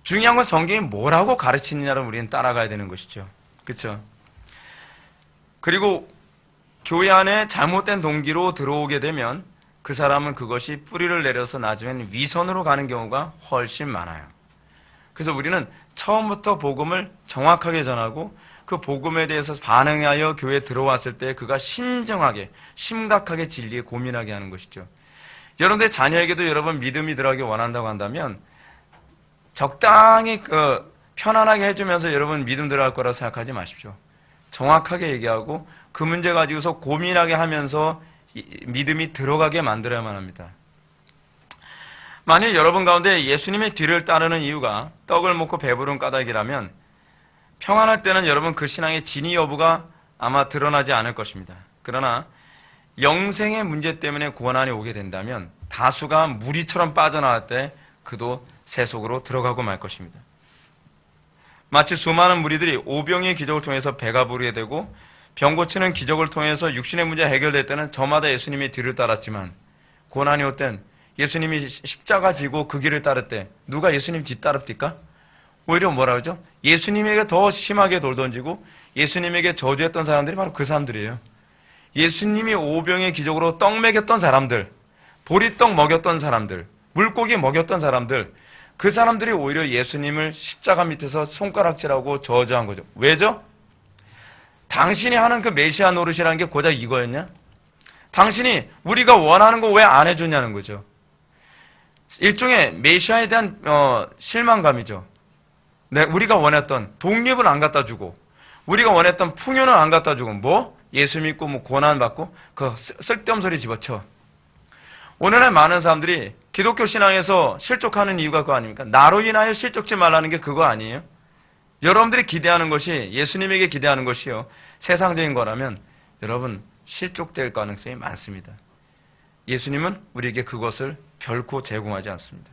중요한 건 성경이 뭐라고 가르치느냐를 우리는 따라가야 되는 것이죠. 그렇죠? 그리고 교회 안에 잘못된 동기로 들어오게 되면 그 사람은 그것이 뿌리를 내려서 나중에는 위선으로 가는 경우가 훨씬 많아요. 그래서 우리는 처음부터 복음을 정확하게 전하고 그 복음에 대해서 반응하여 교회에 들어왔을 때 그가 신중하게, 심각하게 진리에 고민하게 하는 것이죠. 여러분들의 자녀에게도 여러분 믿음이 들어가기 원한다고 한다면 적당히 편안하게 해주면서 여러분 믿음 들어갈 거라고 생각하지 마십시오. 정확하게 얘기하고 그 문제 가지고서 고민하게 하면서 믿음이 들어가게 만들어야만 합니다. 만약 여러분 가운데 예수님의 뒤를 따르는 이유가 떡을 먹고 배부른 까닭이라면 평안할 때는 여러분 그 신앙의 진위 여부가 아마 드러나지 않을 것입니다. 그러나 영생의 문제 때문에 고난이 오게 된다면 다수가 무리처럼 빠져나갈 때 그도 세속으로 들어가고 말 것입니다. 마치 수많은 무리들이 오병이의 기적을 통해서 배가 부르게 되고 병 고치는 기적을 통해서 육신의 문제가 해결될 때는 저마다 예수님의 뒤를 따랐지만 고난이 올 땐 예수님이 십자가 지고 그 길을 따를 때 누가 예수님 뒤따릅니까? 오히려 뭐라 그러죠? 예수님에게 더 심하게 돌 던지고 예수님에게 저주했던 사람들이 바로 그 사람들이에요. 예수님이 오병의 기적으로 떡 먹였던 사람들, 보리떡 먹였던 사람들, 물고기 먹였던 사람들, 그 사람들이 오히려 예수님을 십자가 밑에서 손가락질하고 저주한 거죠. 왜죠? 당신이 하는 그 메시아 노릇이라는 게 고작 이거였냐? 당신이 우리가 원하는 거 왜 안 해주냐는 거죠. 일종의 메시아에 대한 실망감이죠. 우리가 원했던 독립은 안 갖다 주고 우리가 원했던 풍요는 안 갖다 주고 뭐? 예수 믿고 뭐 고난 받고 그 쓸데없는 소리 집어쳐. 오늘날 많은 사람들이 기독교 신앙에서 실족하는 이유가 그거 아닙니까? 나로 인하여 실족지 말라는 게 그거 아니에요? 여러분들이 기대하는 것이 예수님에게 기대하는 것이요 세상적인 거라면 여러분 실족될 가능성이 많습니다. 예수님은 우리에게 그것을 결코 제공하지 않습니다.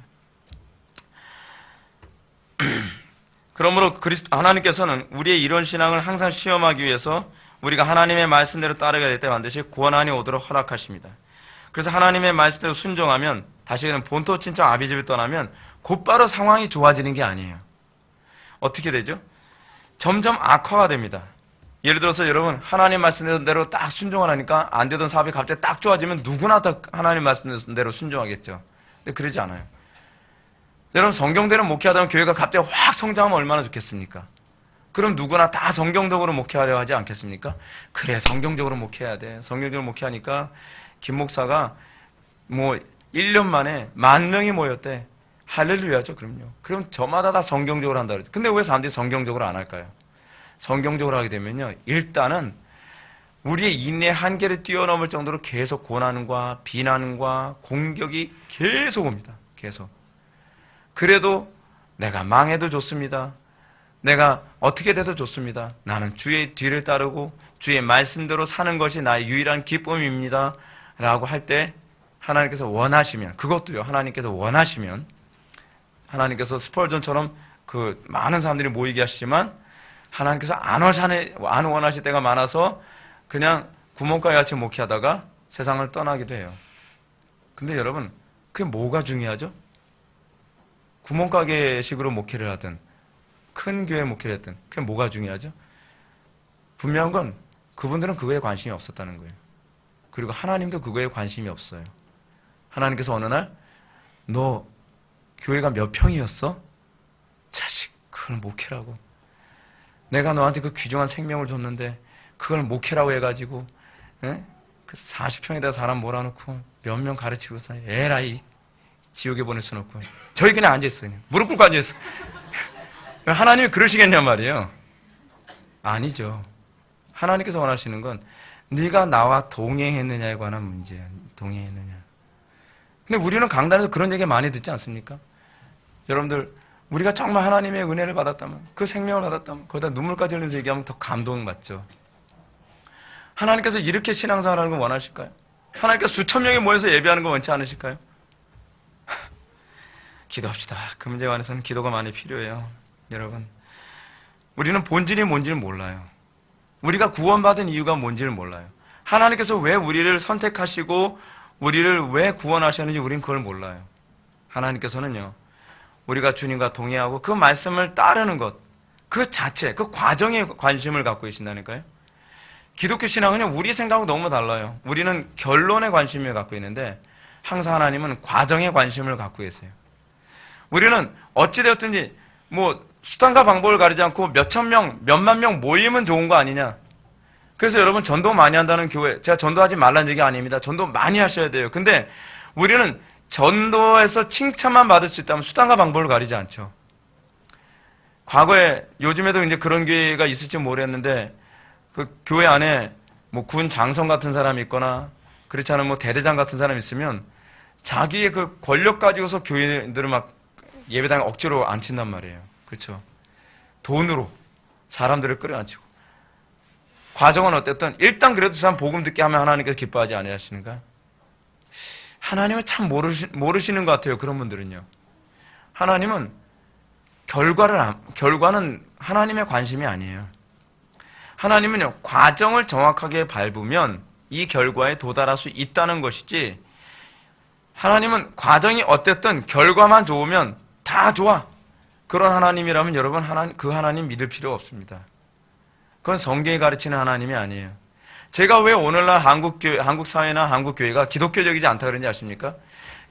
그러므로 하나님께서는 우리의 이런 신앙을 항상 시험하기 위해서 우리가 하나님의 말씀대로 따르게 될 때 반드시 고난이 오도록 허락하십니다. 그래서 하나님의 말씀대로 순종하면 다시는 본토 친척 아비집을 떠나면 곧바로 상황이 좋아지는 게 아니에요. 어떻게 되죠? 점점 악화가 됩니다. 예를 들어서 여러분 하나님 말씀대로 딱 순종을 하니까 안 되던 사업이 갑자기 딱 좋아지면 누구나 다 하나님 말씀대로 순종하겠죠. 근데 그러지 않아요. 여러분 성경대로 목회하다면 교회가 갑자기 확 성장하면 얼마나 좋겠습니까? 그럼 누구나 다 성경적으로 목회하려 하지 않겠습니까? 그래 성경적으로 목회해야 돼. 성경적으로 목회하니까 김 목사가 뭐 1년 만에 10,000명이 모였대. 할렐루야죠. 그럼 저마다 다 성경적으로 한다 그러죠. 근데 왜 사람들이 성경적으로 안 할까요? 성경적으로 하게 되면요 일단은 우리의 인내 한계를 뛰어넘을 정도로 계속 고난과 비난과 공격이 계속 옵니다. 계속. 그래도 내가 망해도 좋습니다. 내가 어떻게 돼도 좋습니다. 나는 주의 뒤를 따르고 주의 말씀대로 사는 것이 나의 유일한 기쁨입니다. 라고 할 때 하나님께서 원하시면 그것도요. 하나님께서 원하시면 하나님께서 스펄전처럼 그 많은 사람들이 모이게 하시지만 하나님께서 안 원하실 때가 많아서 그냥 구멍가게 같이 목회하다가 세상을 떠나기도 해요. 근데 여러분 그게 뭐가 중요하죠? 구멍가게식으로 목회를 하든 큰 교회 목회를 했든 그게 뭐가 중요하죠? 분명한 건 그분들은 그거에 관심이 없었다는 거예요. 그리고 하나님도 그거에 관심이 없어요. 하나님께서 어느 날 너 교회가 몇 평이었어? 자식 그걸 목회라고. 내가 너한테 그 귀중한 생명을 줬는데 그걸 목회라고 해가지고 그 40평에다 사람 몰아놓고 몇 명 가르치고서 에라이 지옥에 보낼 수는 없고 저희 그냥 앉아있어. 그냥 무릎 꿇고 앉아있어. 하나님이 그러시겠냐 말이에요. 아니죠. 하나님께서 원하시는 건 네가 나와 동행했느냐에 관한 문제야. 동행했느냐. 근데 우리는 강단에서 그런 얘기 많이 듣지 않습니까? 여러분들 우리가 정말 하나님의 은혜를 받았다면 그 생명을 받았다면 거기다 눈물까지 흘리면서 얘기하면 더 감동받죠. 하나님께서 이렇게 신앙생활하는 걸 원하실까요? 하나님께서 수천 명이 모여서 예배하는 걸 원치 않으실까요? 기도합시다. 그 문제에 관해서는 기도가 많이 필요해요. 여러분 우리는 본질이 뭔지를 몰라요. 우리가 구원받은 이유가 뭔지를 몰라요. 하나님께서 왜 우리를 선택하시고 우리를 왜 구원하셨는지 우리는 그걸 몰라요. 하나님께서는요 우리가 주님과 동의하고 그 말씀을 따르는 것 그 자체 그 과정에 관심을 갖고 계신다니까요. 기독교 신앙은요 우리 생각하고 너무 달라요. 우리는 결론에 관심을 갖고 있는데 항상 하나님은 과정에 관심을 갖고 계세요. 우리는 어찌되었든지 뭐 수단과 방법을 가리지 않고 몇천 명, 몇만 명 모이면 좋은 거 아니냐. 그래서 여러분 전도 많이 한다는 교회, 제가 전도하지 말라는 얘기 아닙니다. 전도 많이 하셔야 돼요. 근데 우리는 전도에서 칭찬만 받을 수 있다면 수단과 방법을 가리지 않죠. 과거에 요즘에도 이제 그런 교회가 있을지 모르겠는데 그 교회 안에 뭐 군 장성 같은 사람이 있거나 그렇지 않으면 뭐 대대장 같은 사람이 있으면 자기의 그 권력 가지고서 교인들을 막 예배당에 억지로 앉힌단 말이에요. 그렇죠? 돈으로 사람들을 끌어안치고 과정은 어쨌든 일단 그래도 그 사람 복음 듣게 하면 하나님께서 기뻐하지 아니하시는가? 하나님은 참 모르시는 것 같아요. 그런 분들은요. 하나님은 결과는 하나님의 관심이 아니에요. 하나님은요, 과정을 정확하게 밟으면 이 결과에 도달할 수 있다는 것이지, 하나님은 과정이 어땠든 결과만 좋으면 다 좋아. 그런 하나님이라면 여러분, 그 하나님 믿을 필요 없습니다. 그건 성경이 가르치는 하나님이 아니에요. 제가 왜 오늘날 한국 사회나 한국 교회가 기독교적이지 않다 그런지 아십니까?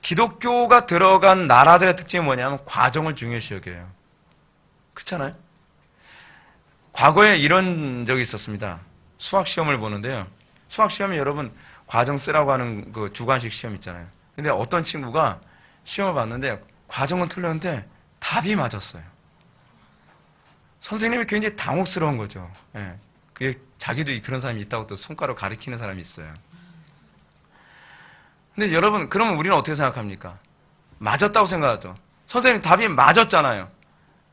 기독교가 들어간 나라들의 특징이 뭐냐면 과정을 중요시 여겨요. 그렇잖아요? 과거에 이런 적이 있었습니다. 수학 시험을 보는데요. 수학 시험이 여러분 과정 쓰라고 하는 그 주관식 시험 있잖아요. 근데 어떤 친구가 시험을 봤는데 과정은 틀렸는데 답이 맞았어요. 선생님이 굉장히 당혹스러운 거죠. 예. 그게 자기도 그런 사람이 있다고 또 손가락 가리키는 사람이 있어요. 근데 여러분, 그러면 우리는 어떻게 생각합니까? 맞았다고 생각하죠. 선생님 답이 맞았잖아요.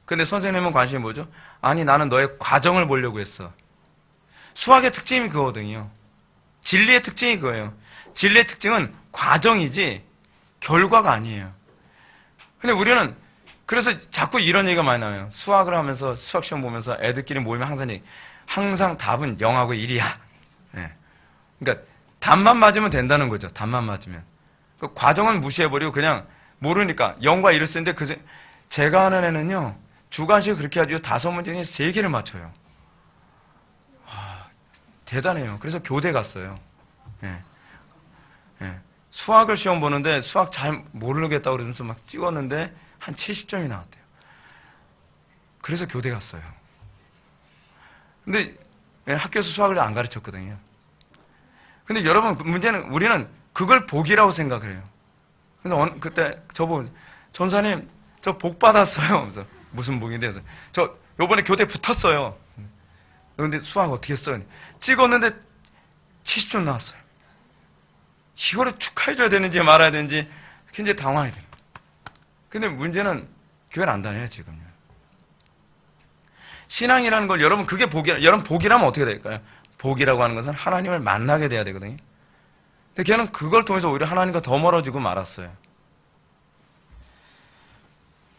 근데 선생님은 관심이 뭐죠? 아니, 나는 너의 과정을 보려고 했어. 수학의 특징이 그거거든요. 진리의 특징이 그거예요. 진리의 특징은 과정이지 결과가 아니에요. 근데 우리는 그래서 자꾸 이런 얘기가 많이 나와요. 수학을 하면서 수학 시험 보면서 애들끼리 모이면 항상 답은 0하고 1이야. 네. 그러니까 답만 맞으면 된다는 거죠. 답만 맞으면. 그 과정은 무시해버리고 그냥 모르니까 0과 1을 쓰는데 제가 아는 애는요. 주관식을 그렇게 해가지고 5문제 중에 3개를 맞춰요. 대단해요. 그래서 교대 갔어요. 네. 네. 수학을 시험 보는데 수학 잘 모르겠다고 그러면서 막 찍었는데 한 70점이 나왔대요. 그래서 교대 갔어요. 근데 학교에서 수학을 안 가르쳤거든요. 근데 여러분, 문제는 우리는 그걸 복이라고 생각을 해요. 그래서 그때 저보고, 전사님, 저 복 받았어요. 그래서 무슨 복인데? 그래서 저 요번에 교대 붙었어요. 근데 수학 어떻게 했어요? 찍었는데 70점 나왔어요. 이거를 축하해줘야 되는지 말아야 되는지 굉장히 당황해야 돼요. 근데 문제는 교회를 안 다녀요, 지금요. 신앙이라는 걸 여러분, 그게 여러분 복이라면 어떻게 될까요? 복이라고 하는 것은 하나님을 만나게 돼야 되거든요. 근데 걔는 그걸 통해서 오히려 하나님과 더 멀어지고 말았어요.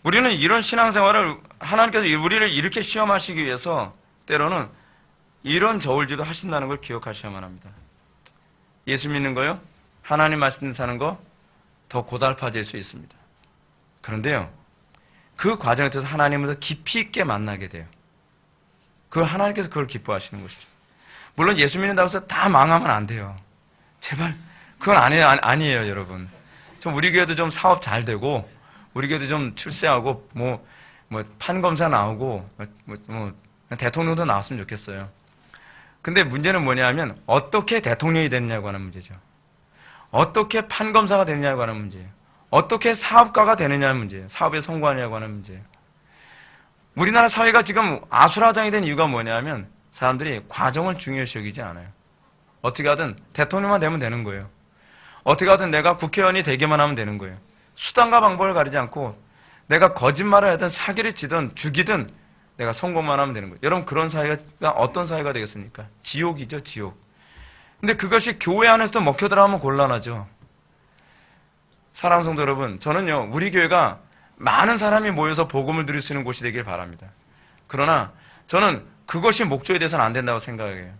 우리는 이런 신앙생활을 하나님께서 우리를 이렇게 시험하시기 위해서 때로는 이런 저울질도 하신다는 걸 기억하셔야만 합니다. 예수 믿는 거요? 하나님 말씀 사는 거 더 고달파질 수 있습니다. 그런데요, 그 과정에 대해서 하나님을 더 깊이 있게 만나게 돼요. 하나님께서 그걸 기뻐하시는 것이죠. 물론 예수 믿는다고 해서 다 망하면 안 돼요. 제발, 그건 아니에요, 여러분. 좀 우리 교회도 좀 사업 잘 되고, 우리 교회도 좀 출세하고, 판검사 나오고, 대통령도 나왔으면 좋겠어요. 근데 문제는 뭐냐면, 어떻게 대통령이 됐냐고 하는 문제죠. 어떻게 판검사가 됐냐고 하는 문제예요. 어떻게 사업가가 되느냐는 문제예요. 사업에 성공하냐고 하는 문제예요. 우리나라 사회가 지금 아수라장이 된 이유가 뭐냐면 사람들이 과정을 중요시 여기지 않아요. 어떻게 하든 대통령만 되면 되는 거예요. 어떻게 하든 내가 국회의원이 되기만 하면 되는 거예요. 수단과 방법을 가리지 않고 내가 거짓말을 하든 사기를 치든 죽이든 내가 성공만 하면 되는 거예요. 여러분, 그런 사회가 어떤 사회가 되겠습니까? 지옥이죠, 지옥. 근데 그것이 교회 안에서도 먹혀 들어가면 곤란하죠. 사랑하는 성도 여러분, 저는요, 우리 교회가 많은 사람이 모여서 복음을 들을 수 있는 곳이 되길 바랍니다. 그러나 저는 그것이 목적이 돼서는 안 된다고 생각해요.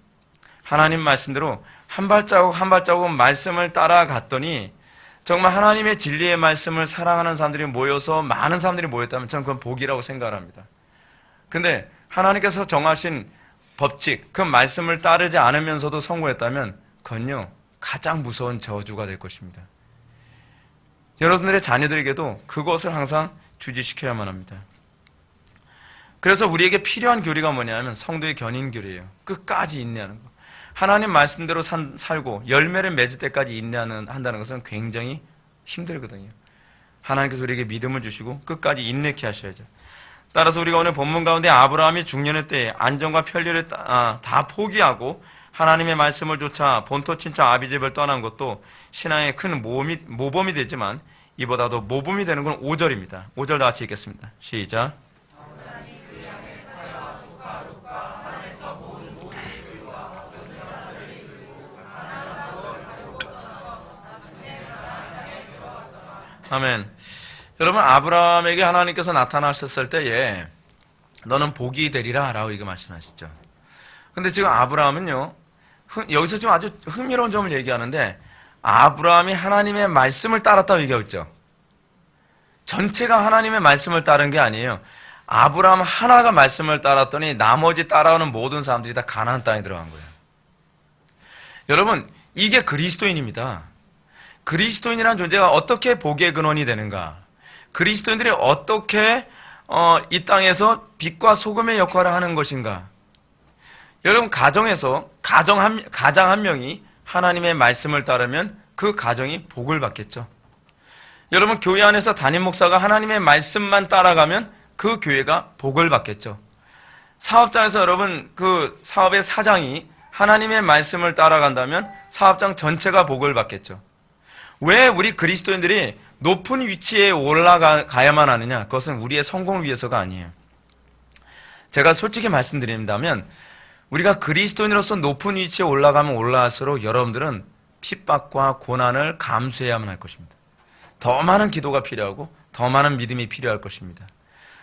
하나님 말씀대로 한 발자국 한 발자국 말씀을 따라갔더니 정말 하나님의 진리의 말씀을 사랑하는 사람들이 모여서 많은 사람들이 모였다면 저는 그건 복이라고 생각을 합니다. 근데 하나님께서 정하신 법칙, 그 말씀을 따르지 않으면서도 성공했다면 그건요, 가장 무서운 저주가 될 것입니다. 여러분들의 자녀들에게도 그것을 항상 주지시켜야만 합니다. 그래서 우리에게 필요한 교리가 뭐냐면 성도의 견인 교리예요. 끝까지 인내하는 거. 하나님 말씀대로 살고 열매를 맺을 때까지 인내한다는 것은 굉장히 힘들거든요. 하나님께서 우리에게 믿음을 주시고 끝까지 인내케 하셔야죠. 따라서 우리가 오늘 본문 가운데 아브라함이 중년의 때에 안정과 편리를 다 포기하고 하나님의 말씀을 쫓아 본토 친척 아비집을 떠난 것도 신앙의 큰 모범이 되지만 이보다도 모범이 되는 건 5절입니다. 5절 다 같이 읽겠습니다. 시작. 아멘. 여러분, 아브라함에게 하나님께서 나타나셨을 때에 너는 복이 되리라 라고 이거 말씀하시죠. 근데 지금 아브라함은요, 여기서 지금 아주 흥미로운 점을 얘기하는데, 아브라함이 하나님의 말씀을 따랐다고 얘기하고 있죠. 전체가 하나님의 말씀을 따른 게 아니에요. 아브라함 하나가 말씀을 따랐더니 나머지 따라오는 모든 사람들이 다 가나안 땅에 들어간 거예요. 여러분, 이게 그리스도인입니다. 그리스도인이라는 존재가 어떻게 복의 근원이 되는가? 그리스도인들이 어떻게 이 땅에서 빛과 소금의 역할을 하는 것인가? 여러분, 가정에서 가장 한 명이 하나님의 말씀을 따르면 그 가정이 복을 받겠죠. 여러분, 교회 안에서 담임 목사가 하나님의 말씀만 따라가면 그 교회가 복을 받겠죠. 사업장에서 여러분, 그 사업의 사장이 하나님의 말씀을 따라간다면 사업장 전체가 복을 받겠죠. 왜 우리 그리스도인들이 높은 위치에 올라가야만 하느냐? 그것은 우리의 성공을 위해서가 아니에요. 제가 솔직히 말씀드린다면 우리가 그리스도인으로서 높은 위치에 올라가면 올라갈수록 여러분들은 핍박과 고난을 감수해야만 할 것입니다. 더 많은 기도가 필요하고 더 많은 믿음이 필요할 것입니다.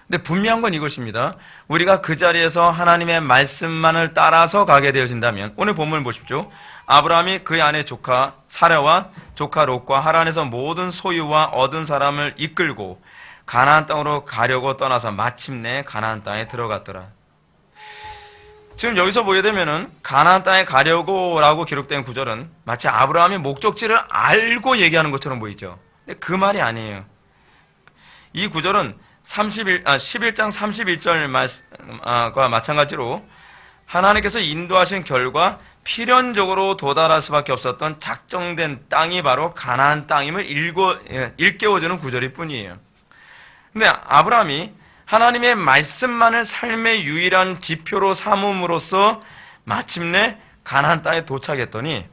근데 분명한 건 이것입니다. 우리가 그 자리에서 하나님의 말씀만을 따라서 가게 되어진다면, 오늘 본문을 보십시오. 아브라함이 그의 아내 조카 사라와 조카 롯과 하란에서 모든 소유와 얻은 사람을 이끌고 가나안 땅으로 가려고 떠나서 마침내 가나안 땅에 들어갔더라. 지금 여기서 보게 되면은 가나안 땅에 가려고라고 기록된 구절은 마치 아브라함이 목적지를 알고 얘기하는 것처럼 보이죠. 근데 그 말이 아니에요. 이 구절은 11장 31절과 마찬가지로 하나님께서 인도하신 결과 필연적으로 도달할 수밖에 없었던 작정된 땅이 바로 가나안 땅임을 일깨워주는 구절일 뿐이에요. 근데 아브라함이 하나님의 말씀만을 삶의 유일한 지표로 삼음으로써 마침내 가나안 땅에 도착했더니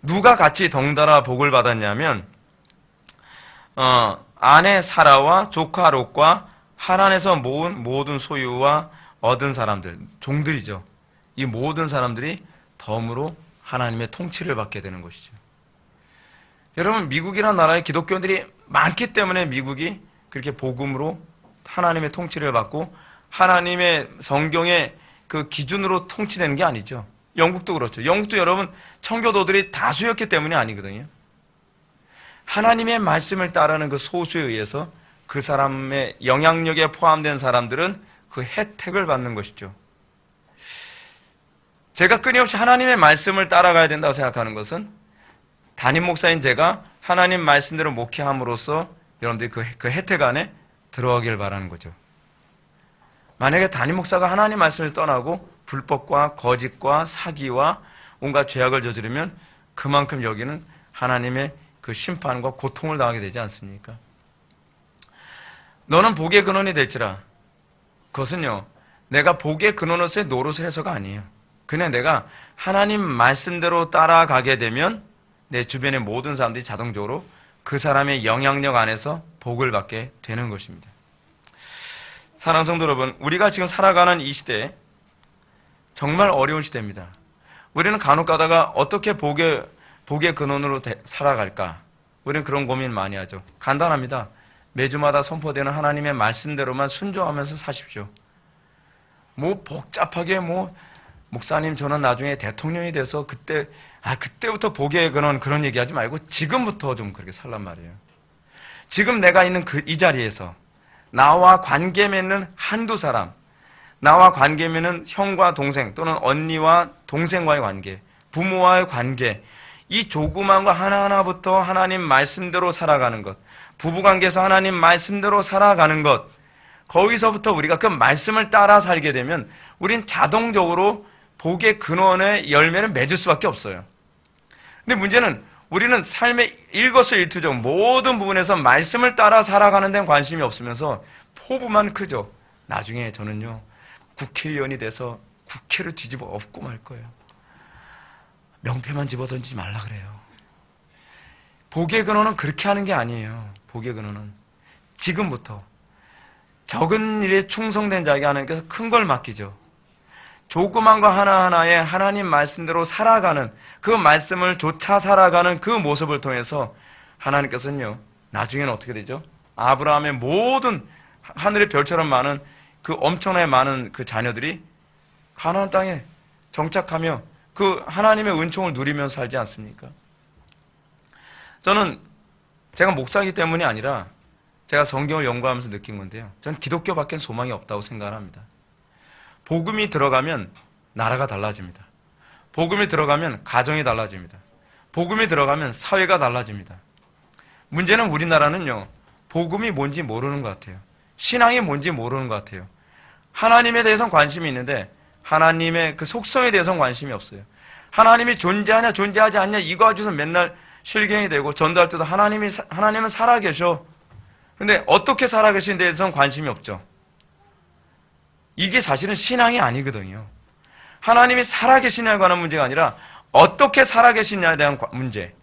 누가 같이 덩달아 복을 받았냐면 아내 사라와 조카 롯과 하란에서 모은 모든 소유와 얻은 사람들, 종들이죠. 이 모든 사람들이 덤으로 하나님의 통치를 받게 되는 것이죠. 여러분, 미국이라는 나라에 기독교인들이 많기 때문에 미국이 그렇게 복음으로 하나님의 통치를 받고 하나님의 성경의 그 기준으로 통치되는 게 아니죠. 영국도 그렇죠. 영국도 여러분 청교도들이 다수였기 때문이 아니거든요. 하나님의 말씀을 따르는 그 소수에 의해서 그 사람의 영향력에 포함된 사람들은 그 혜택을 받는 것이죠. 제가 끊임없이 하나님의 말씀을 따라가야 된다고 생각하는 것은 담임 목사인 제가 하나님 말씀대로 목회함으로써 여러분들이 그 혜택 안에 들어가길 바라는 거죠. 만약에 담임 목사가 하나님 말씀을 떠나고 불법과 거짓과 사기와 온갖 죄악을 저지르면 그만큼 여기는 하나님의 그 심판과 고통을 당하게 되지 않습니까? 너는 복의 근원이 될지라. 그것은요, 내가 복의 근원으로서의 노릇을 해서가 아니에요. 그냥 내가 하나님 말씀대로 따라가게 되면 내 주변의 모든 사람들이 자동적으로 그 사람의 영향력 안에서 복을 받게 되는 것입니다. 사랑하는 성도 여러분, 우리가 지금 살아가는 이 시대 정말 어려운 시대입니다. 우리는 간혹 가다가 어떻게 복의 근원으로 살아갈까? 우리는 그런 고민 많이 하죠. 간단합니다. 매주마다 선포되는 하나님의 말씀대로만 순종하면서 사십시오. 뭐 복잡하게 목사님 저는 나중에 대통령이 돼서 그때부터 복의 근원 그런 얘기하지 말고 지금부터 좀 그렇게 살란 말이에요. 지금 내가 있는 이 자리에서 나와 관계 맺는 한두 사람, 나와 관계 맺는 형과 동생 또는 언니와 동생과의 관계, 부모와의 관계, 이 조그만 거 하나하나부터 하나님 말씀대로 살아가는 것, 부부관계에서 하나님 말씀대로 살아가는 것, 거기서부터 우리가 그 말씀을 따라 살게 되면 우린 자동적으로 복의 근원의 열매를 맺을 수밖에 없어요. 근데 문제는 우리는 삶의 일거수일투족 모든 부분에서 말씀을 따라 살아가는 데는 관심이 없으면서 포부만 크죠. 나중에 저는요 국회의원이 돼서 국회를 뒤집어 엎고 말 거예요. 명패만 집어 던지지 말라 그래요. 복의 근원은 그렇게 하는 게 아니에요. 복의 근원은 지금부터 적은 일에 충성된 자에게 하나님께서 큰 걸 맡기죠. 조그만 거 하나하나에 하나님 말씀대로 살아가는 그 말씀을 좇아 살아가는 그 모습을 통해서 하나님께서는요 나중에는 어떻게 되죠? 아브라함의 모든 하늘의 별처럼 많은 그 엄청나게 많은 그 자녀들이 가나안 땅에 정착하며 그 하나님의 은총을 누리면서 살지 않습니까? 저는 제가 목사이기 때문이 아니라 제가 성경을 연구하면서 느낀 건데요. 저는 기독교밖에 소망이 없다고 생각을 합니다. 복음이 들어가면 나라가 달라집니다. 복음이 들어가면 가정이 달라집니다. 복음이 들어가면 사회가 달라집니다. 문제는 우리나라는요, 복음이 뭔지 모르는 것 같아요. 신앙이 뭔지 모르는 것 같아요. 하나님에 대해서는 관심이 있는데 하나님의 그 속성에 대해서는 관심이 없어요. 하나님이 존재하냐 존재하지 않냐 이거 가지고서 맨날 실갱이 되고 전도할 때도 하나님은 살아계셔. 근데 어떻게 살아계신 데에 대해서는 관심이 없죠. 이게 사실은 신앙이 아니거든요. 하나님이 살아계시냐에 관한 문제가 아니라 어떻게 살아계시냐에 대한 문제.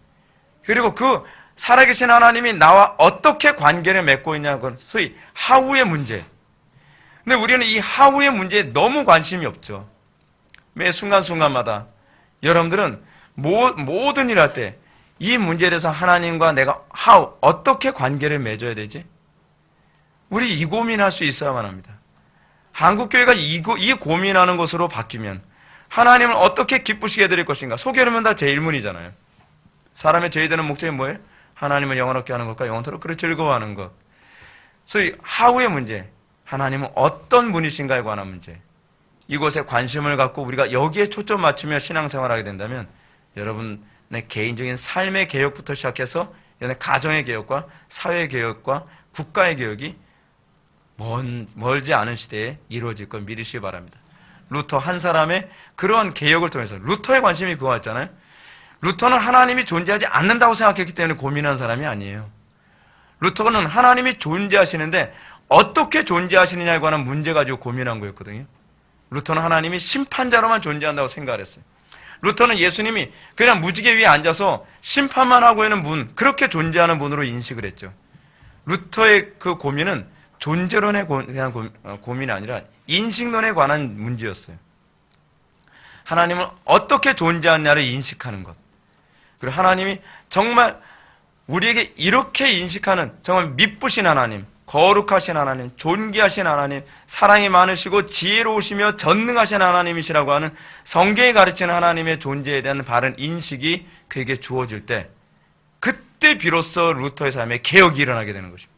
그리고 그 살아계신 하나님이 나와 어떻게 관계를 맺고 있냐는 소위 하우의 문제. 근데 우리는 이 하우의 문제에 너무 관심이 없죠. 매 순간순간마다 여러분들은 모든 일 할 때 이 문제에 대해서 하나님과 내가 어떻게 관계를 맺어야 되지? 우리 이 고민할 수 있어야만 합니다. 한국교회가 이 고민하는 것으로 바뀌면 하나님을 어떻게 기쁘시게 해드릴 것인가? 소개하면 다 제 일문이잖아요. 사람의 죄에 되는 목적이 뭐예요? 하나님을 영원롭게 하는 것과 영원토록 그를 즐거워하는 것. 소위 하우의 문제, 하나님은 어떤 분이신가에 관한 문제. 이것에 관심을 갖고 우리가 여기에 초점 맞추며 신앙생활을 하게 된다면 여러분의 개인적인 삶의 개혁부터 시작해서 가정의 개혁과 사회의 개혁과 국가의 개혁이 멀지 않은 시대에 이루어질 걸 믿으시기 바랍니다. 루터 한 사람의 그러한 개혁을 통해서 루터의 관심이 그거였잖아요. 루터는 하나님이 존재하지 않는다고 생각했기 때문에 고민한 사람이 아니에요. 루터는 하나님이 존재하시는데 어떻게 존재하시느냐에 관한 문제 가지고 고민한 거였거든요. 루터는 하나님이 심판자로만 존재한다고 생각을 했어요. 루터는 예수님이 그냥 무지개 위에 앉아서 심판만 하고 있는 분, 그렇게 존재하는 분으로 인식을 했죠. 루터의 그 고민은 존재론에 대한 고민이 아니라 인식론에 관한 문제였어요. 하나님은 어떻게 존재하느냐를 인식하는 것. 그리고 하나님이 정말 우리에게 이렇게 인식하는 정말 미쁘신 하나님, 거룩하신 하나님, 존귀하신 하나님, 사랑이 많으시고 지혜로우시며 전능하신 하나님이시라고 하는 성경이 가르치는 하나님의 존재에 대한 바른 인식이 그에게 주어질 때 그때 비로소 루터의 삶에 개혁이 일어나게 되는 것입니다.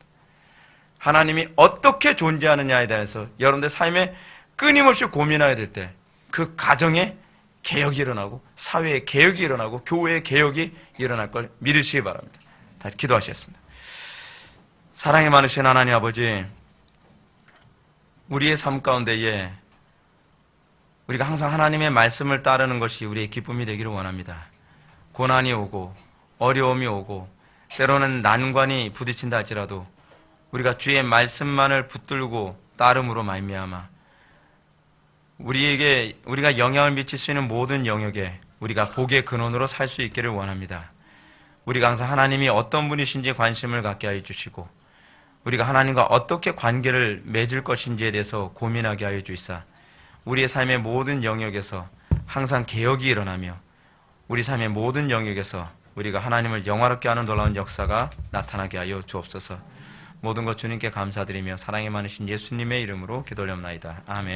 하나님이 어떻게 존재하느냐에 대해서 여러분들 삶에 끊임없이 고민하게 될 때 그 가정에 개혁이 일어나고 사회에 개혁이 일어나고 교회에 개혁이 일어날 걸 믿으시기 바랍니다. 다시 기도하시겠습니다. 사랑이 많으신 하나님 아버지, 우리의 삶 가운데에 우리가 항상 하나님의 말씀을 따르는 것이 우리의 기쁨이 되기를 원합니다. 고난이 오고 어려움이 오고 때로는 난관이 부딪힌다 할지라도 우리가 주의 말씀만을 붙들고 따름으로 말미암아 우리가 영향을 미칠 수 있는 모든 영역에 우리가 복의 근원으로 살 수 있기를 원합니다. 우리가 항상 하나님이 어떤 분이신지 관심을 갖게 하여 주시고 우리가 하나님과 어떻게 관계를 맺을 것인지에 대해서 고민하게 하여 주시사 우리의 삶의 모든 영역에서 항상 개혁이 일어나며 우리 삶의 모든 영역에서 우리가 하나님을 영화롭게 하는 놀라운 역사가 나타나게 하여 주옵소서. 모든 것 주님께 감사드리며 사랑이 많으신 예수님의 이름으로 기도하옵나이다. 아멘.